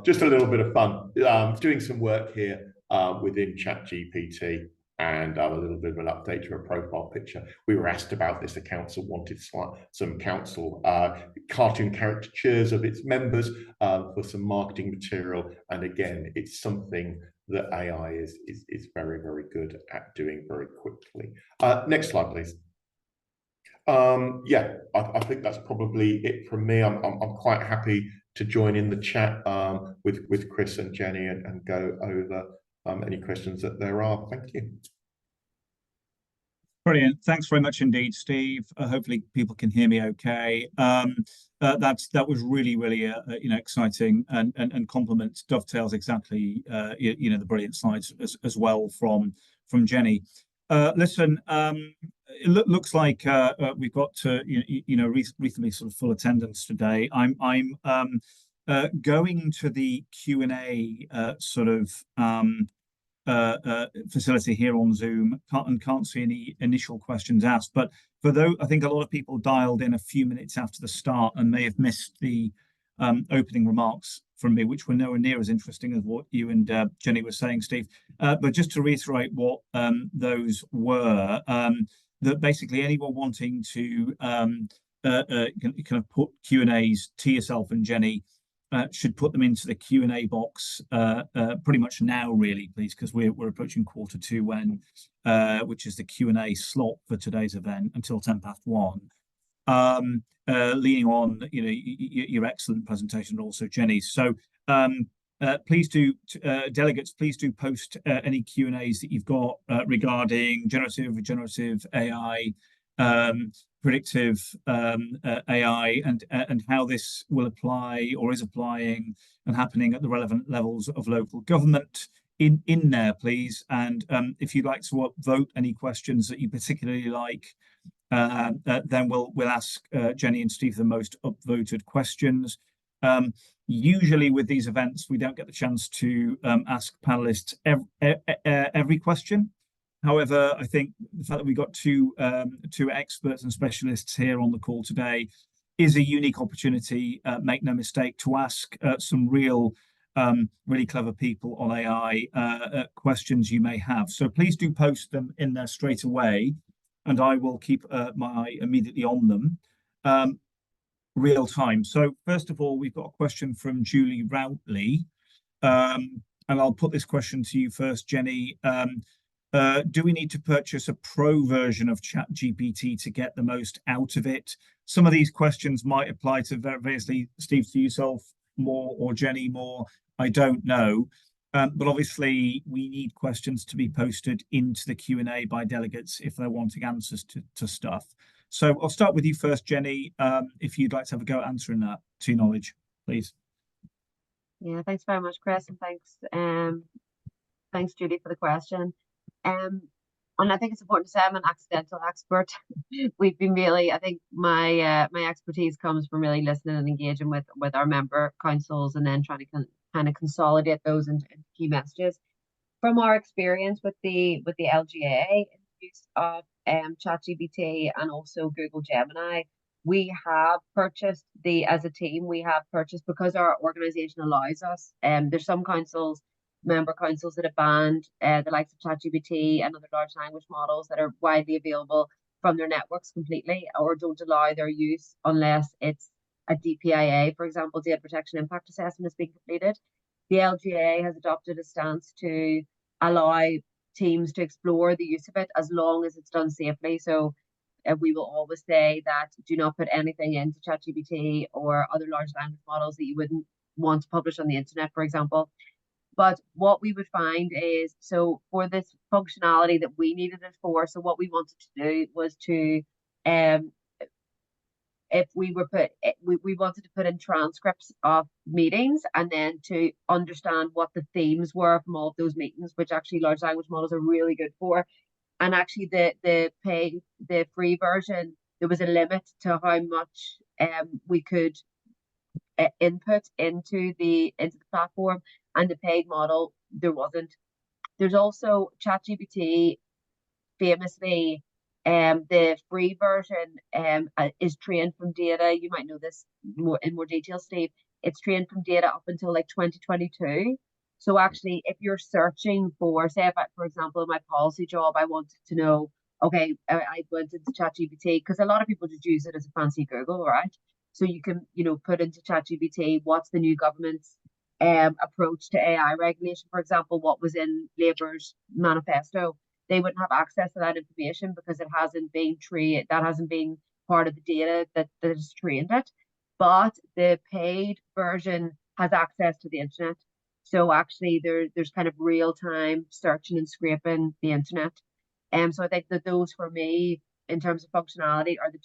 Just a little bit of fun. Doing some work here within ChatGPT, and a little bit of an update to a profile picture. We were asked about this. The council wanted some council cartoon caricatures of its members for some marketing material. And again, it's something that AI is very, very good at doing very quickly. Next slide, please. Yeah, I think that's probably it from me. I'm quite happy to join in the chat with Chris and Jenny and go over any questions that there are. Thank you. Brilliant. Thanks very much indeed, Steve. Hopefully people can hear me okay. That was really, really exciting and complements, dovetails exactly the brilliant slides as well from Jenny. Listen, it looks like we've got reasonably sort of full attendance today. I'm going to the Q&A sort of facility here on Zoom, can't see any initial questions asked, but for those, I think a lot of people dialed in a few minutes after the start and may have missed the opening remarks from me, which were nowhere near as interesting as what you and Jenny were saying, Steve. But just to reiterate what those were, that basically anyone wanting to kind of put Q&As to yourself and Jenny should put them into the Q&A box pretty much now, really, please, because we're approaching Q2 when, which is the Q&A slot for today's event until 1:10. Leaning on your excellent presentation and also Jenny's. So please do, delegates, please do post any Q&As that you've got regarding generative, regenerative AI, predictive AI, and how this will apply or is applying and happening at the relevant levels of local government in there, please. And if you'd like to vote any questions that you particularly like, then we'll ask Jenny and Steve the most upvoted questions. Usually with these events, we don't get the chance to ask panelists every question. However, I think the fact that we got two experts and specialists here on the call today is a unique opportunity, make no mistake, to ask some really clever people on AI questions you may have. So please do post them in there straight away, and I will keep my eye immediately on them real time. So first of all, we've got a question from Julie Routley, and I'll put this question to you first, Jenny. Do we need to purchase a pro version of ChatGPT to get the most out of it? Some of these questions might apply to variously, Steve, to yourself more, or Jenny more. I don't know. But obviously, we need questions to be posted into the Q&A by delegates if they're wanting answers to stuff. So I'll start with you first, Jenny, if you'd like to have a go at answering that, to your knowledge, please. Yeah, thanks very much, Chris, and thanks, Judy, for the question. And I think it's important to say I'm an accidental expert. We've been really, I think my my expertise comes from really listening and engaging with our member councils, and then trying to kind of consolidate those into key messages. From our experience with the LGA use of ChatGPT and also Google Gemini, we have purchased as a team, we have purchased, because our organization allows us. There's some member councils that have banned the likes of ChatGPT and other large language models that are widely available from their networks completely, or don't allow their use unless it's a DPIA, for example, data protection impact assessment has been completed. The LGA has adopted a stance to allow teams to explore the use of it as long as it's done safely. So we will always say that do not put anything into ChatGPT or other large language models that you wouldn't want to publish on the internet, for example. But what we would find is, so for this functionality that we needed it for, so what we wanted to do was to, if we wanted to put in transcripts of meetings, and then to understand what the themes were from all of those meetings, which actually large language models are really good for. And actually the free version, there was a limit to how much we could input into the platform, and the paid model there wasn't. There's also ChatGPT, famously, the free version is trained from data. You might know this in more detail, Steve. It's trained from data up until like 2022. So actually, if you're searching for, say, for example, in my policy job, I wanted to know, okay, I went into ChatGPT, because a lot of people just use it as a fancy Google, right? So you can, put into ChatGPT, what's the new government's approach to AI regulation, for example, what was in Labour's manifesto. They wouldn't have access to that information because it hasn't been that hasn't been part of the data that has trained it. But the paid version has access to the internet. So actually there's kind of real-time searching and scraping the internet. So I think that those, for me, in terms of functionality, are the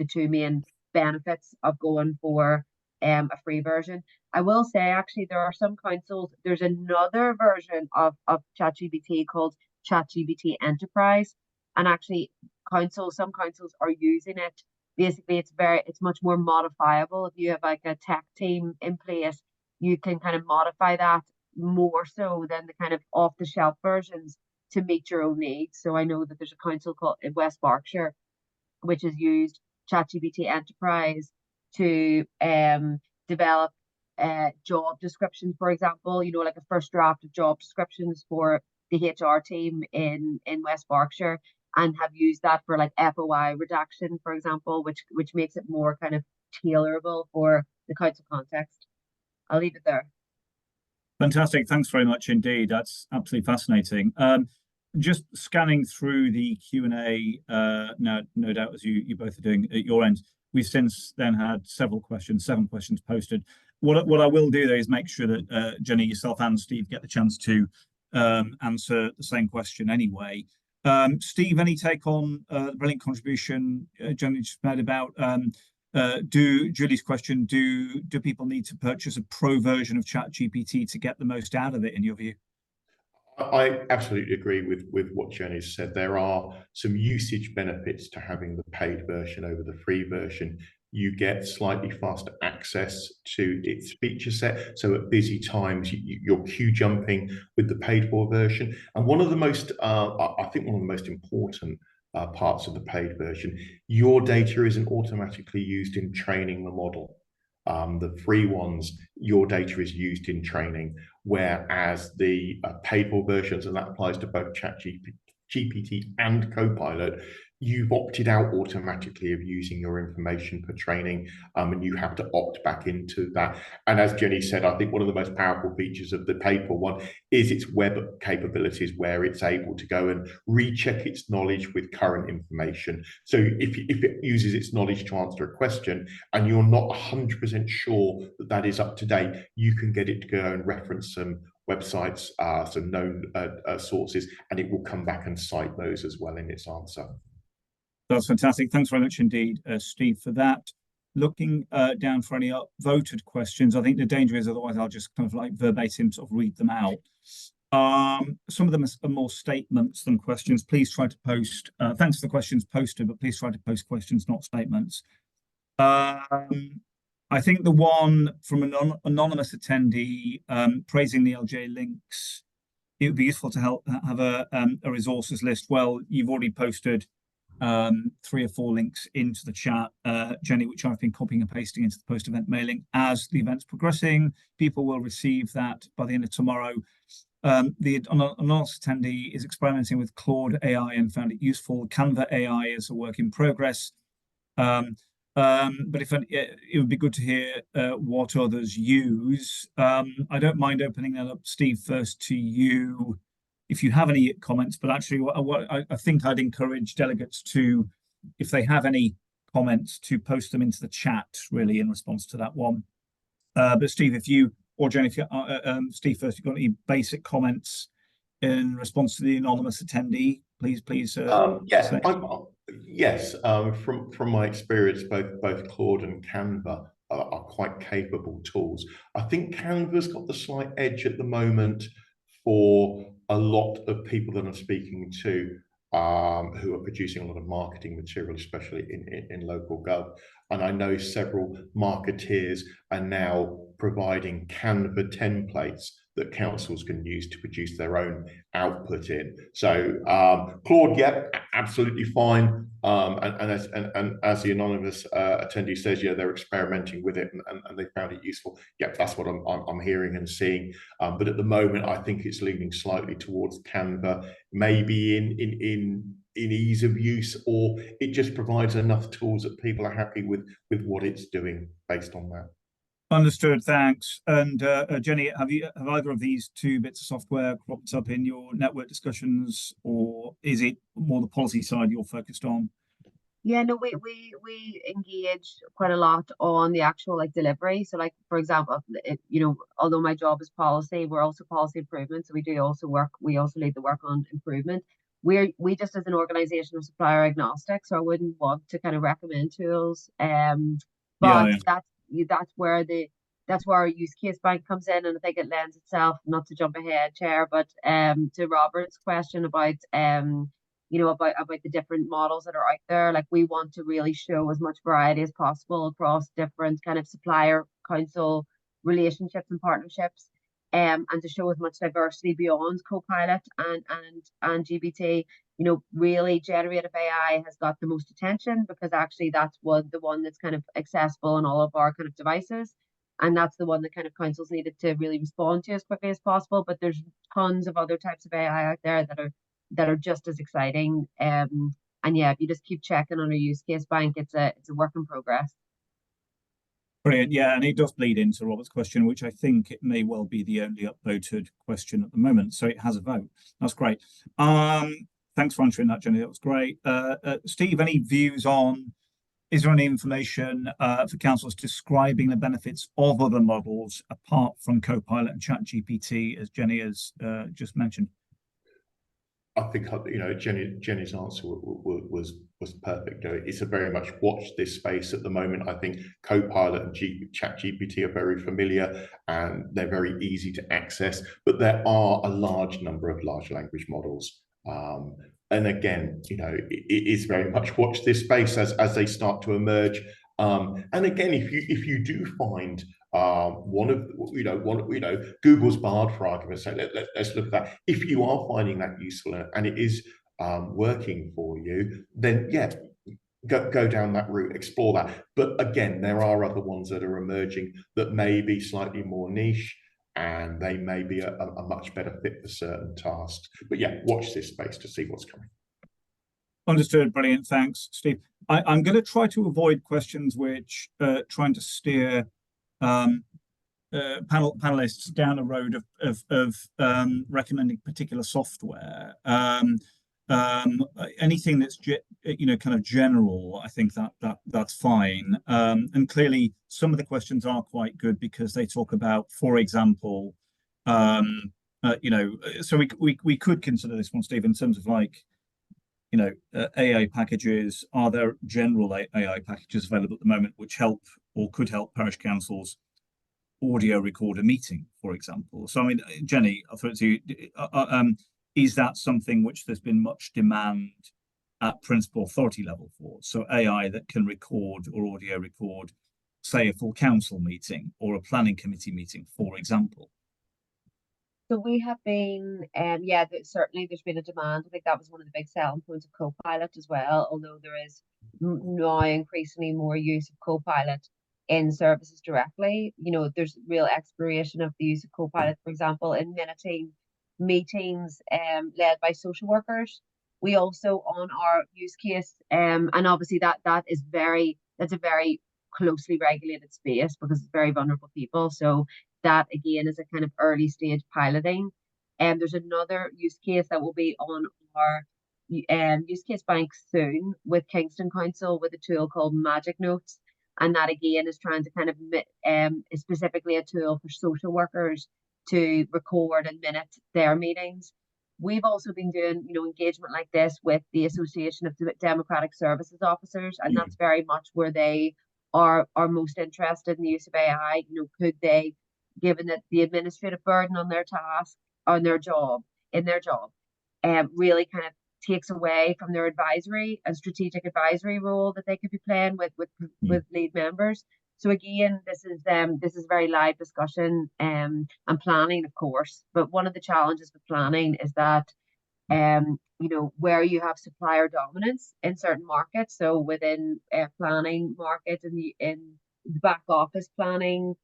two main benefits of going for a free version. I will say, actually, there are some councils, there's another version of ChatGPT called ChatGPT Enterprise, and actually some councils are using it. Basically, it's much more modifiable. If you have like a tech team in place, you can kind of modify that more so than the kind of off-the-shelf versions to meet your own needs. So I know that there's a council called in West Berkshire, which has used ChatGPT Enterprise to develop job descriptions, for example, like a first draft of job descriptions for the HR team in West Berkshire, and have used that for like FOI redaction, for example, which makes it more kind of tailorable for the council context. I'll leave it there. Fantastic. Thanks very much indeed. That's absolutely fascinating. Just scanning through the Q&A, no doubt, as you both are doing at your end, we've since then had 7 questions posted. What I will do, though, is make sure that Jenny, yourself and Steve get the chance to answer the same question anyway. Steve, any take on the brilliant contribution Jenny just made about Julie's question, do people need to purchase a pro version of ChatGPT to get the most out of it, in your view? I absolutely agree with what Jenny said. There are some usage benefits to having the paid version over the free version. You get slightly faster access to its feature set. So at busy times, you're queue jumping with the paid for version. And one of the most, I think one of the most important parts of the paid version, your data isn't automatically used in training the model. The free ones, your data is used in training, whereas the paid for versions, and that applies to both ChatGPT and Copilot, you've opted out automatically of using your information for training, and you have to opt back into that. And as Jenny said, I think one of the most powerful features of the paid for one is its web capabilities, where it's able to go and recheck its knowledge with current information. So if it uses its knowledge to answer a question and you're not 100% sure that that is up to date, you can get it to go and reference some websites, some known sources, and it will come back and cite those as well in its answer. That's fantastic. Thanks very much indeed, Steve, for that. Looking down for any voted questions, I think the danger is otherwise I'll just kind of like verbatim sort of read them out. Some of them are more statements than questions. Please try to post, thanks for the questions posted, but please try to post questions, not statements. I think the one from an anonymous attendee praising the LJ links, it would be useful to have a resources list. Well, you've already posted 3 or 4 links into the chat, Jenny, which I've been copying and pasting into the post-event mailing. As the event's progressing, people will receive that by the end of tomorrow. The anonymous attendee is experimenting with Claude AI and found it useful. Canva AI is a work in progress. But it would be good to hear what others use. I don't mind opening that up, Steve, first to you, if you have any comments. But actually, what I think I'd encourage delegates to, if they have any comments, to post them into the chat, really, in response to that one. But Steve, if you, or Jenny, if you, Steve first, if you've got any basic comments in response to the anonymous attendee, please. Yes, from my experience, both Claude and Canva are quite capable tools. I think Canva's got the slight edge at the moment for a lot of people that I'm speaking to, who are producing a lot of marketing material, especially in local gov. And I know several marketeers are now providing Canva templates that councils can use to produce their own output in. So Claude, yeah, absolutely fine. And as the anonymous attendee says, yeah, they're experimenting with it and they found it useful. Yeah, that's what I'm hearing and seeing. But at the moment, I think it's leaning slightly towards Canva, maybe in ease of use, or it just provides enough tools that people are happy with what it's doing based on that. Understood, thanks. And Jenny, have either of these 2 bits of software cropped up in your network discussions, or is it more the policy side you're focused on? Yeah, no, we engage quite a lot on the actual delivery. So for example, although my job is policy, we're also policy improvement. So we also lead the work on improvement. We just as an organization are supplier agnostic, so I wouldn't want to kind of recommend tools. But that's where our use case bank comes in, and I think it lends itself, not to jump ahead, Chair, but to Robert's question about about the different models that are out there. Like, we want to really show as much variety as possible across different kind of supplier council relationships and partnerships, and to show as much diversity beyond Copilot and GPT. Really generative AI has got the most attention because actually that's the one that's kind of accessible on all of our kind of devices. And that's the one that kind of councils needed to really respond to as quickly as possible. But there's tons of other types of AI out there that are just as exciting. And yeah, if you just keep checking on our use case bank, it's a work in progress. Brilliant. Yeah, and it does bleed into Robert's question, which I think it may well be the only upvoted question at the moment. So it has a vote. That's great. Thanks for answering that, Jenny. That was great. Steve, any views on, is there any information for councils describing the benefits of other models apart from Copilot and ChatGPT, as Jenny has just mentioned? I think Jenny's answer was perfect. It's a very much watch this space at the moment. I think Copilot and ChatGPT are very familiar and they're very easy to access, but there are a large number of large language models. And again, it is very much watch this space as they start to emerge. And again, if you do find Google's Bard, for argument's sake, let's look at that. If you are finding that useful and it is working for you, then yeah, go down that route, explore that. But again, there are other ones that are emerging that may be slightly more niche, and they may be a much better fit for certain tasks. But yeah, watch this space to see what's coming. Understood. Brilliant. Thanks, Steve. I'm going to try to avoid questions which trying to steer panelists down a road of recommending particular software. Anything that's kind of general, I think that's fine. And clearly, some of the questions are quite good because they talk about, for example, so we could consider this one, Steve, in terms of like, AI packages. Are there general AI packages available at the moment which help or could help parish councils audio record a meeting, for example? So, I mean, Jenny, I'll throw it to you. Is that something which there's been much demand at principal authority level for? So AI that can record or audio record, say, a full council meeting or a planning committee meeting, for example? So we have been, certainly there's been a demand. I think that was one of the big selling points of Copilot as well, although there is now increasingly more use of Copilot in services directly. There's real exploration of the use of Copilot, for example, in minuting meetings led by social workers. We also, on our use case, and obviously that's a very closely regulated space because it's very vulnerable people. So that again is a kind of early stage piloting. And there's another use case that will be on our use case bank soon with Kingston Council with a tool called Magic Notes. And that again is trying to kind of is specifically a tool for social workers to record and minute their meetings. We've also been doing, engagement like this with the Association of Democratic Services Officers, and that's very much where they are most interested in the use of AI. Could they, given that the administrative burden on their task, on their job, really kind of takes away from their advisory and strategic advisory role that they could be playing with lead members. So again, this is very live discussion and planning, of course. But one of the challenges with planning is that where you have supplier dominance in certain markets. So within planning market in the back office planning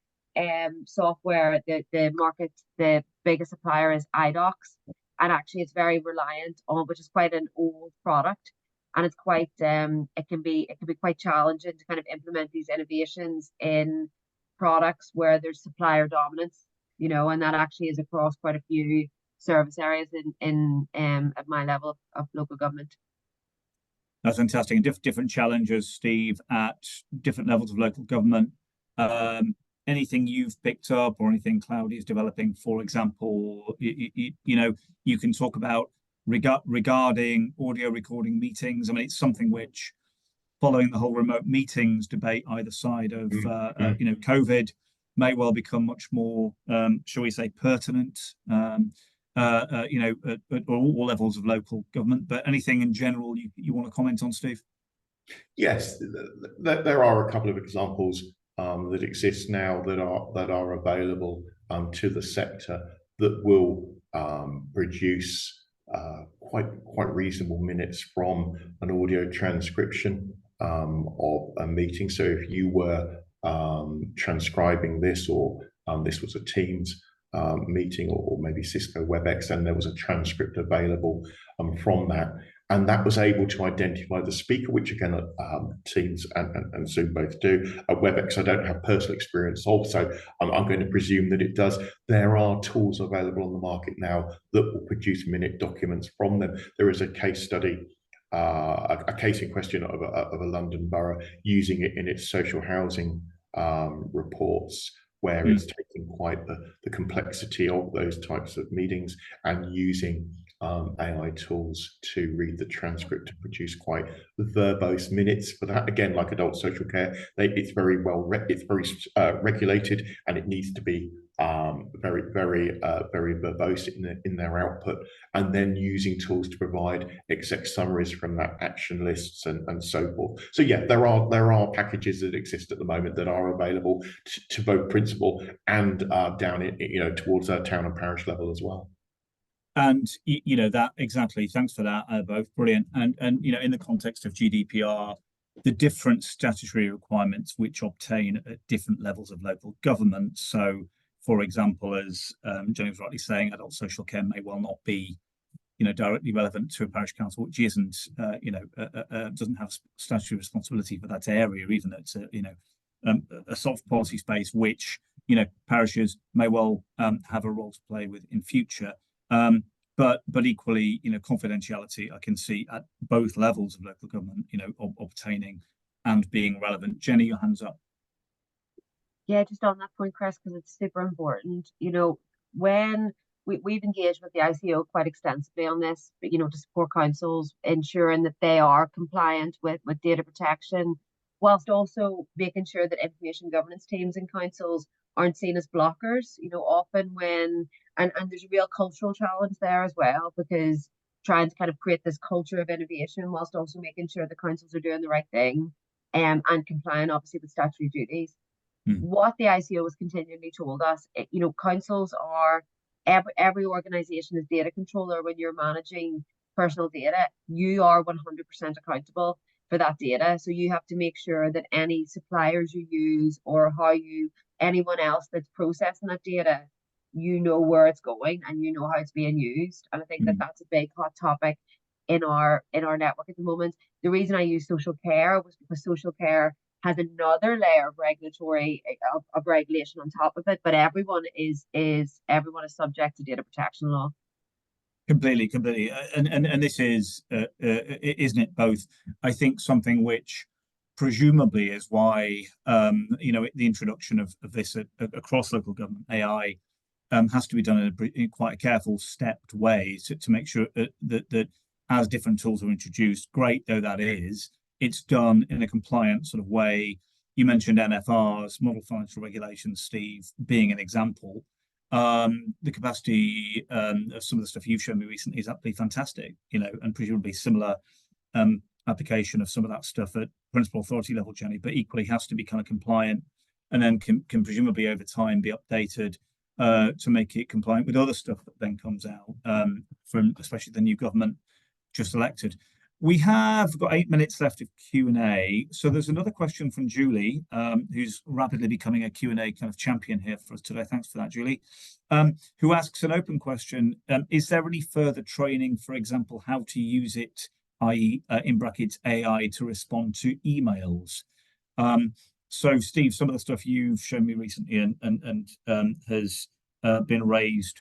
software, the biggest supplier is iDocs, and actually it's very reliant on, which is quite an old product, and it's quite it can be quite challenging to kind of implement these innovations in products where there's supplier dominance, and that actually is across quite a few service areas in at my level of local government. That's fantastic. And different challenges, Steve, at different levels of local government. Anything you've picked up or anything Cloudy is developing, for example, you can talk about regarding audio recording meetings. I mean, it's something which, following the whole remote meetings debate either side of COVID, may well become much more, shall we say, pertinent, at all levels of local government. But anything in general you want to comment on, Steve? Yes, there are a couple of examples that exist now that are available to the sector that will produce quite reasonable minutes from an audio transcription of a meeting. So if you were transcribing this, or this was a Teams meeting, or maybe Cisco WebEx, and there was a transcript available from that, and that was able to identify the speaker, which again Teams and Zoom both do. WebEx I don't have personal experience of, so I'm going to presume that it does. There are tools available on the market now that will produce minute documents from them. There is a case study, a case in question of a London borough using it in its social housing reports, where it's taking quite the complexity of those types of meetings and using AI tools to read the transcript to produce quite verbose minutes. For that, again, like adult social care, it's very regulated, and it needs to be very verbose in their output, and then using tools to provide exec summaries from that action lists and so forth. So yeah, there are packages that exist at the moment that are available to both principal and down towards a town and parish level as well. And that exactly. Thanks for that, both brilliant. And in the context of GDPR, the different statutory requirements which obtain at different levels of local government. So, for example, as Jenny was rightly saying, adult social care may well not be, directly relevant to a parish council, which isn't, doesn't have statutory responsibility for that area, even though it's a soft policy space, which parishes may well have a role to play with in future. But equally, confidentiality I can see at both levels of local government, obtaining and being relevant. Jenny, your hand's up. Yeah, just on that point, Chris, because it's super important. When we've engaged with the ICO quite extensively on this, but to support councils ensuring that they are compliant with data protection, whilst also making sure that information governance teams in councils aren't seen as blockers. Often when and there's a real cultural challenge there as well, because trying to kind of create this culture of innovation whilst also making sure the councils are doing the right thing, and complying obviously with statutory duties. What the ICO has continually told us, councils are, every organization is data controller. When you're managing personal data, you are 100% accountable for that data. So you have to make sure that any suppliers you use, or anyone else that's processing that data, where it's going and how it's being used. And I think that that's a big hot topic in our network at the moment. The reason I use social care was because social care has another layer of regulatory of regulation on top of it, but everyone is subject to data protection law. Completely, and this is, isn't it, both? I think something which presumably is why the introduction of this across local government AI has to be done in quite a careful, stepped way to make sure that as different tools are introduced, great though that is, it's done in a compliant sort of way. You mentioned MFRs, model financial regulations, Steve, being an example. The capacity of some of the stuff you've shown me recently is absolutely fantastic, and presumably similar application of some of that stuff at principal authority level, Jenny, but equally has to be kind of compliant, and then can presumably over time be updated to make it compliant with other stuff that then comes out from especially the new government just elected. We have got 8 minutes left of Q&A. So there's another question from Julie, who's rapidly becoming a Q&A kind of champion here for us today. Thanks for that, Julie. Who asks an open question. Is there any further training, for example, how to use it, i.e. In brackets, AI, to respond to emails? So Steve, some of the stuff you've shown me recently and has been raised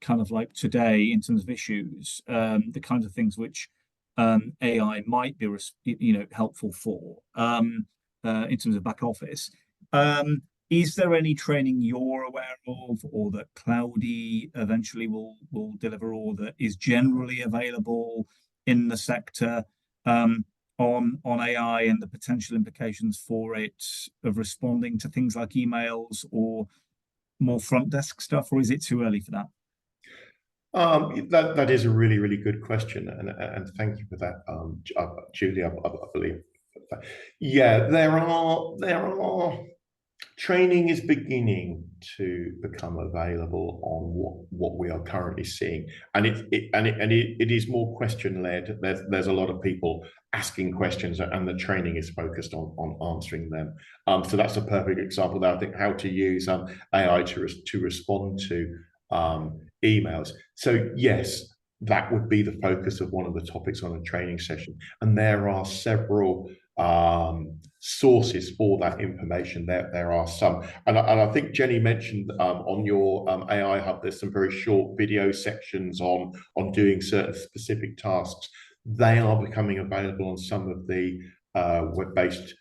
kind of like today in terms of issues, the kinds of things which AI might be helpful for in terms of back office. Is there any training you're aware of, or that Cloudy eventually will deliver, or that is generally available in the sector on AI and the potential implications for it of responding to things like emails or more front desk stuff, or is it too early for that? That is a really, really good question, and thank you for that, Julie. I believe, yeah, there are training is beginning to become available on what we are currently seeing, and it is more question led. There's a lot of people asking questions, and the training is focused on answering them. So that's a perfect example there. I think how to use AI to respond to emails. So yes, that would be the focus of one of the topics on a training session, and there are several sources for that information. There are some, and I think Jenny mentioned on your AI Hub, there's some very short video sections on doing certain specific tasks. They are becoming available on some of the web-based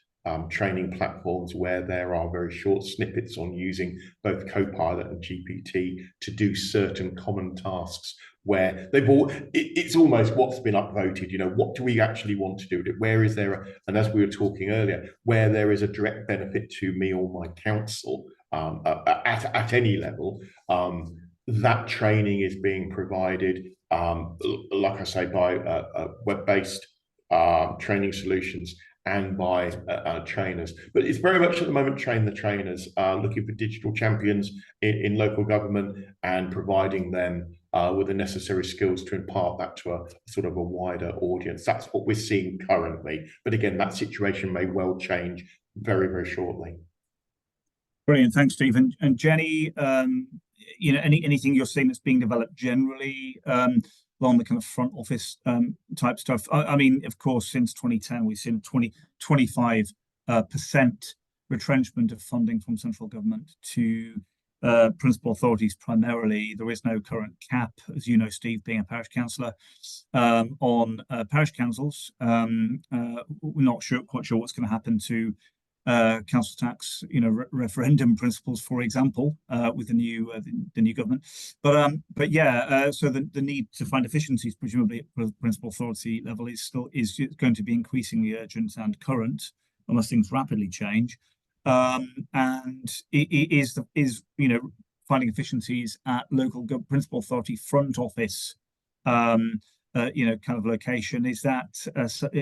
training platforms where there are very short snippets on using both Copilot and GPT to do certain common tasks where it's almost what's been upvoted, what do we actually want to do with it? Where is there, and as we were talking earlier, where there is a direct benefit to me or my council at any level, that training is being provided, like I say, by web-based training solutions and by trainers. But it's very much at the moment train the trainers, looking for digital champions in local government and providing them with the necessary skills to impart that to a sort of a wider audience. That's what we're seeing currently. But again, that situation may well change very, very shortly. Brilliant, thanks, Steve. And Jenny, anything you're seeing that's being developed generally along the kind of front office type stuff? I mean, of course, since 2010, we've seen 25% retrenchment of funding from central government to principal authorities primarily. There is no current cap, as you know, Steve, being a parish councillor, on parish councils. We're not quite sure what's going to happen to council tax, referendum principles, for example, with the new government. But yeah, so the need to find efficiencies, presumably at principal authority level, is going to be increasingly urgent and current, unless things rapidly change. And it is finding efficiencies at local principal authority front office kind of location. Is that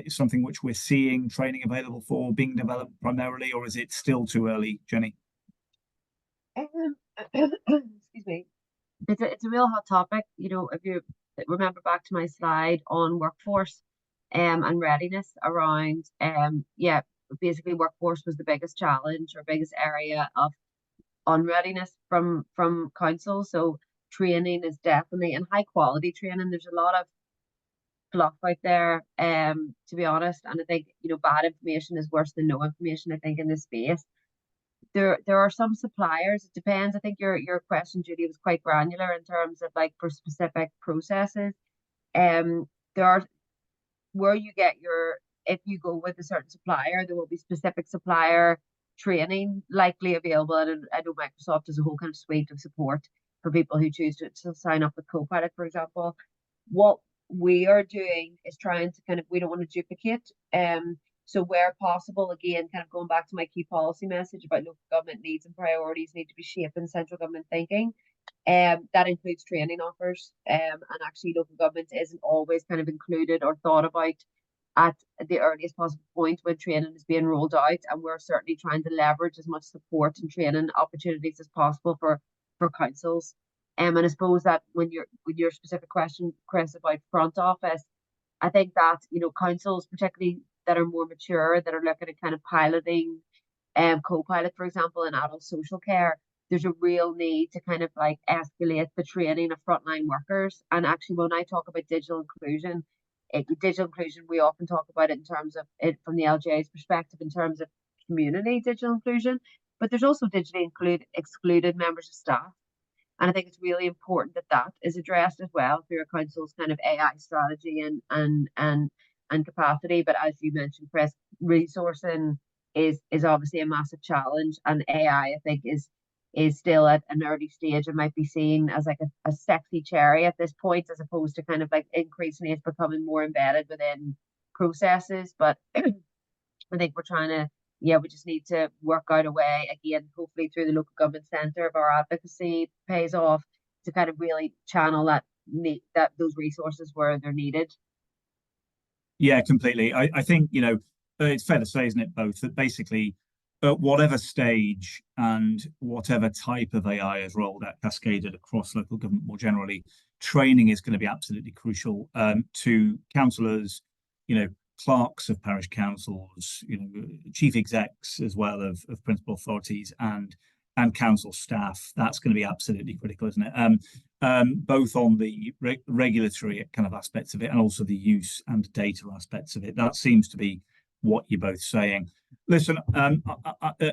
something which we're seeing training available for, being developed primarily, or is it still too early, Jenny? Excuse me. It's a real hot topic. If you remember back to my slide on workforce and readiness around, basically workforce was the biggest challenge or biggest area of unreadiness from council. So training is definitely, and high quality training. There's a lot of fluff out there, to be honest, and I think bad information is worse than no information. I think in this space, there are some suppliers. It depends. I think your question, Judy, was quite granular in terms of like for specific processes. There are where you get if you go with a certain supplier, there will be specific supplier training likely available. And I know Microsoft has a whole kind of suite of support for people who choose to sign up with Copilot, for example. What we are doing is trying to we don't want to duplicate. So where possible, again, kind of going back to my key policy message about local government needs and priorities need to be shaping central government thinking. That includes training offers. And actually local government isn't always kind of included or thought about at the earliest possible point when training is being rolled out. And we're certainly trying to leverage as much support and training opportunities as possible for councils. And I suppose that with your specific question, Chris, about front office, I think that councils, particularly that are more mature, that are looking at kind of piloting Copilot, for example, in adult social care, there's a real need to kind of like escalate the training of frontline workers. And actually, when I talk about digital inclusion, we often talk about it in terms of it from the LGA's perspective, in terms of community digital inclusion, but there's also digitally excluded members of staff. And I think it's really important that is addressed as well through a council's kind of AI strategy and capacity. But as you mentioned, Chris, resourcing is obviously a massive challenge, and AI, I think, is still at an early stage and might be seen as like a sexy cherry at this point, as opposed to kind of like increasingly it's becoming more embedded within processes. But I think we're trying to. Yeah, we just need to work out a way, again, hopefully through the local government centre of our advocacy pays off, to kind of really channel those resources where they're needed. Yeah, completely. I think, it's fair to say, isn't it, both, that basically at whatever stage and whatever type of AI is rolled out, cascaded across local government more generally, training is going to be absolutely crucial to councillors, clerks of parish councils, chief execs as well of principal authorities and council staff. That's going to be absolutely critical, isn't it? Both on the regulatory kind of aspects of it and also the use and data aspects of it. That seems to be what you're both saying. Listen,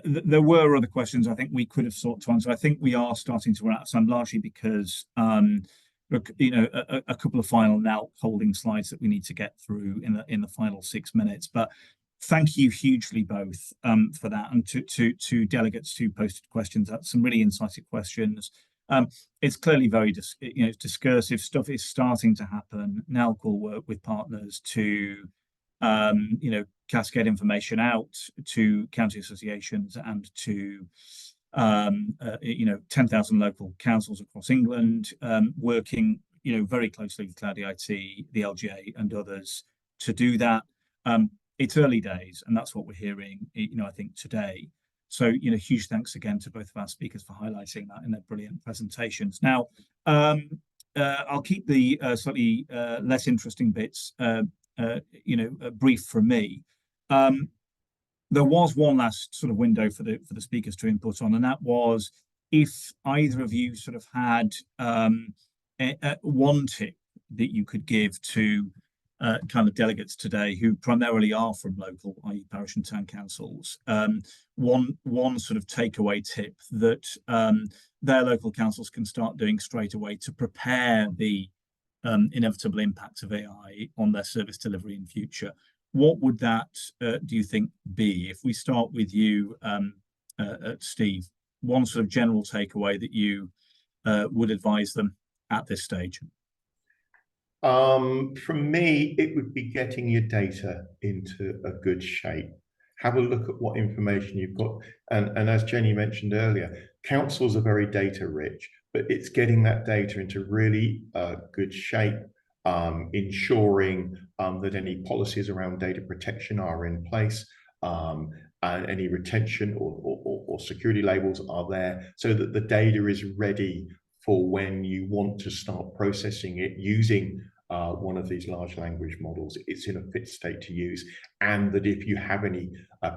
there were other questions I think we could have sought to answer. I think we are starting to run out of time, largely because look, a couple of final now holding slides that we need to get through in the final 6 minutes. But thank you hugely both for that, and to delegates who posted questions. That's some really incisive questions. It's clearly very discursive. Stuff is starting to happen. NALC will work with partners to cascade information out to county associations and to 10,000 local councils across England, working very closely with Cloudy IT, the LGA, and others to do that. It's early days, and that's what we're hearing, I think, today. So, huge thanks again to both of our speakers for highlighting that in their brilliant presentations. Now, I'll keep the slightly less interesting bits, brief from me. There was one last sort of window for the speakers to input on, and that was if either of you sort of had one tip that you could give to kind of delegates today who primarily are from local, i.e. parish and town councils, one sort of takeaway tip that their local councils can start doing straight away to prepare the inevitable impact of AI on their service delivery in future. What would that, do you think, be? If we start with you, Steve, one sort of general takeaway that you would advise them at this stage? From me, it would be getting your data into a good shape. Have a look at what information you've got. And as Jenny mentioned earlier, councils are very data rich, but it's getting that data into really good shape, ensuring that any policies around data protection are in place, and any retention or security labels are there, so that the data is ready for when you want to start processing it using one of these large language models. It's in a fit state to use, and that if you have any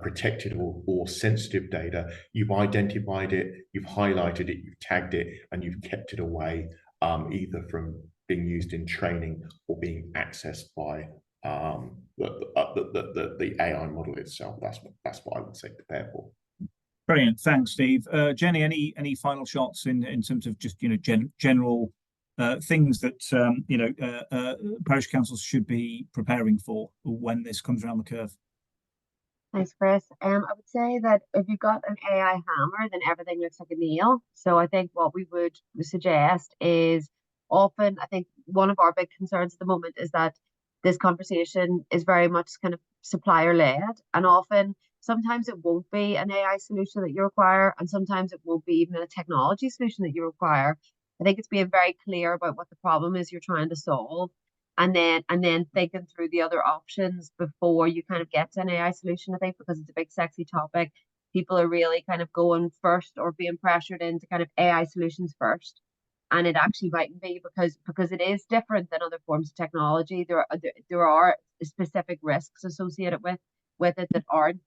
protected or sensitive data, you've identified it, you've highlighted it, you've tagged it, and you've kept it away, either from being used in training or being accessed by the AI model itself. That's what I would say prepare for. Brilliant, thanks, Steve. Jenny, any final shots in terms of just general things that parish councils should be preparing for when this comes around the curve? Thanks, Chris. I would say that if you've got an AI hammer, then everything looks like a nail. So I think what we would suggest is, often, I think one of our big concerns at the moment is that this conversation is very much kind of supplier led, and often sometimes it won't be an AI solution that you require, and sometimes it won't be even a technology solution that you require. I think it's being very clear about what the problem is you're trying to solve, and then thinking through the other options before you kind of get to an AI solution. I think because it's a big sexy topic, people are really kind of going first or being pressured into kind of AI solutions first. And it actually mightn't be, because it is different than other forms of technology. There are specific risks associated with it that aren't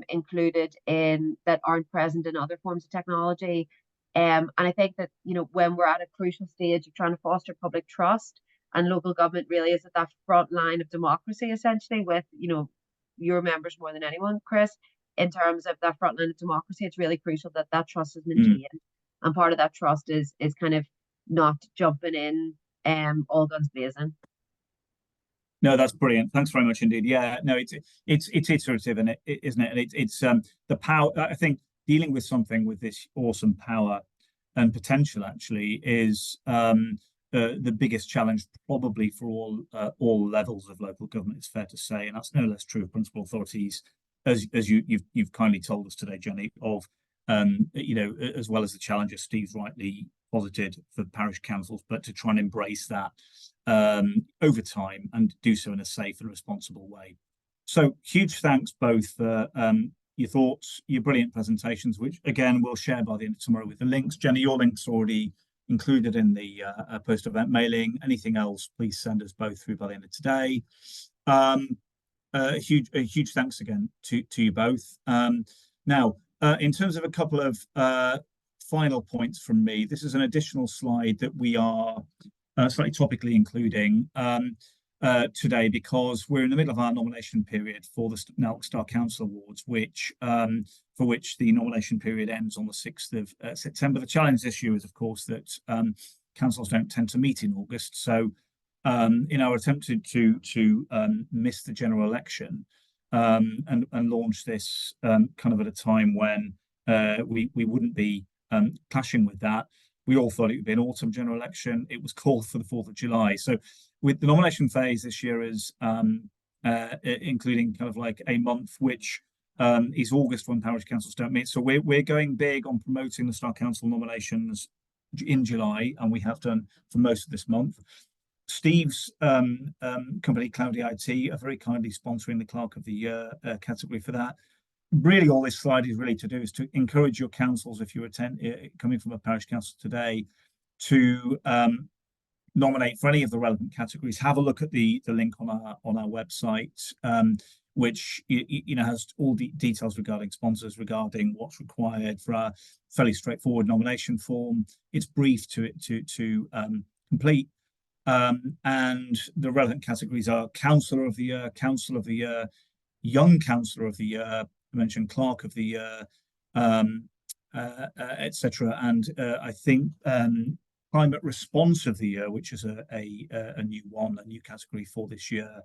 included in, that aren't present in other forms of technology. And I think that, when we're at a crucial stage of trying to foster public trust, and local government really is at that front line of democracy, essentially, with, your members more than anyone, Chris, in terms of that front line of democracy, it's really crucial that that trust is maintained. And part of that trust is kind of not jumping in all guns blazing. No, that's brilliant. Thanks very much indeed. Yeah, no, it's iterative, and isn't it? And it's the power. I think dealing with something with this awesome power and potential actually is the biggest challenge probably for all levels of local government. It's fair to say, and that's no less true of municipal authorities, as you've kindly told us today, Jenny, of as well as the challenges Steve's rightly posited for parish councils, but to try and embrace that over time and do so in a safe and responsible way. So huge thanks both for your thoughts, your brilliant presentations, which again we'll share by the end of tomorrow with the links. Jenny, your link's already included in the post-event mailing. Anything else, please send us both through by the end of today. A huge thanks again to you both. Now, in terms of a couple of final points from me, this is an additional slide that we are slightly topically including today, because we're in the middle of our nomination period for the NALC Star Council Awards, for which the nomination period ends on the 6th of September. The challenge this year is, of course, that councils don't tend to meet in August. So in our attempt to miss the general election, and launch this kind of at a time when we wouldn't be clashing with that. We all thought it would be an autumn general election. It was called for the 4th of July. So with the nomination phase this year is including kind of like a month, which is August when parish councils don't meet. So we're going big on promoting the Star Council nominations in July, and we have done for most of this month. Steve's company, Cloudy IT, are very kindly sponsoring the Clerk of the Year category for that. Really, all this slide is really to do is to encourage your councils, if you're coming from a parish council today, to nominate for any of the relevant categories. Have a look at the link on our website, which has all the details regarding sponsors, regarding what's required for a fairly straightforward nomination form. It's brief to complete. And the relevant categories are Councillor of the Year, Council of the Year, Young Councillor of the Year, I mentioned Clerk of the Year, etc. And I think Climate Response of the Year, which is a new one, a new category for this year,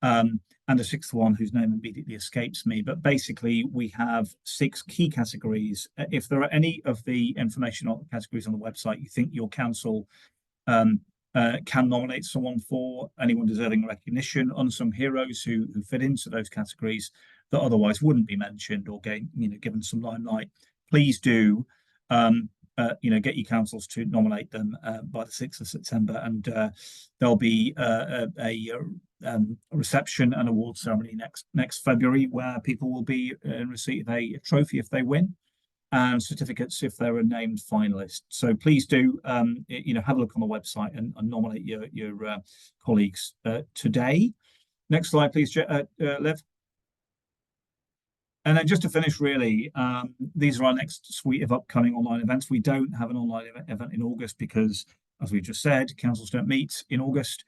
and a sixth one whose name immediately escapes me. But basically, we have 6 key categories. If there are any of the information on the categories on the website you think your council can nominate someone for, anyone deserving recognition, unsung heroes who fit into those categories that otherwise wouldn't be mentioned or given some limelight, please do get your councils to nominate them by the 6th of September, and there'll be a reception and award ceremony next February, where people will be in receipt of a trophy if they win, and certificates if they're a named finalist. So please do, have a look on the website and nominate your colleagues today. Next slide, please, Liv. And then just to finish, really, these are our next suite of upcoming online events. We don't have an online event in August because, as we just said, councils don't meet in August.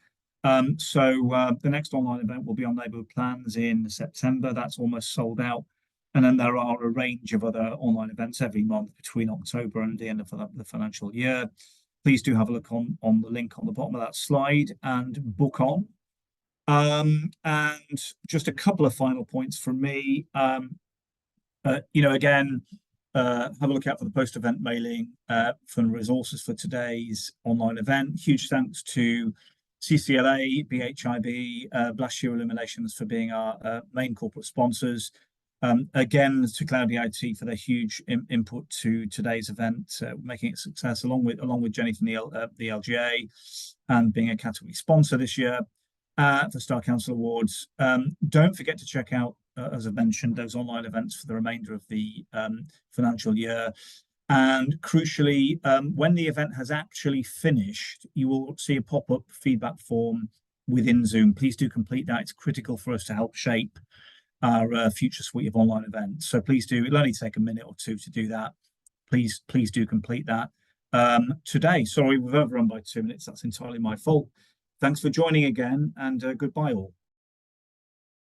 So the next online event will be on neighbourhood plans in September. That's almost sold out. And then there are a range of other online events every month between October and the end of the financial year. Please do have a look on the link on the bottom of that slide and book on. And just a couple of final points from me. Again, have a look out for the post-event mailing for the resources for today's online event. Huge thanks to CCLA, BHIB, Blast Year Illuminations for being our main corporate sponsors. Again, to Cloudy IT for their huge input to today's event, making it a success, along with Jenny from the LGA, and being a category sponsor this year for Star Council Awards. Don't forget to check out, as I've mentioned, those online events for the remainder of the financial year. And crucially, when the event has actually finished, you will see a pop-up feedback form within Zoom. Please do complete that. It's critical for us to help shape our future suite of online events. So please do. It'll only take a minute or two to do that. Please do complete that today. Sorry, we've overrun by 2 minutes. That's entirely my fault. Thanks for joining again, and goodbye all.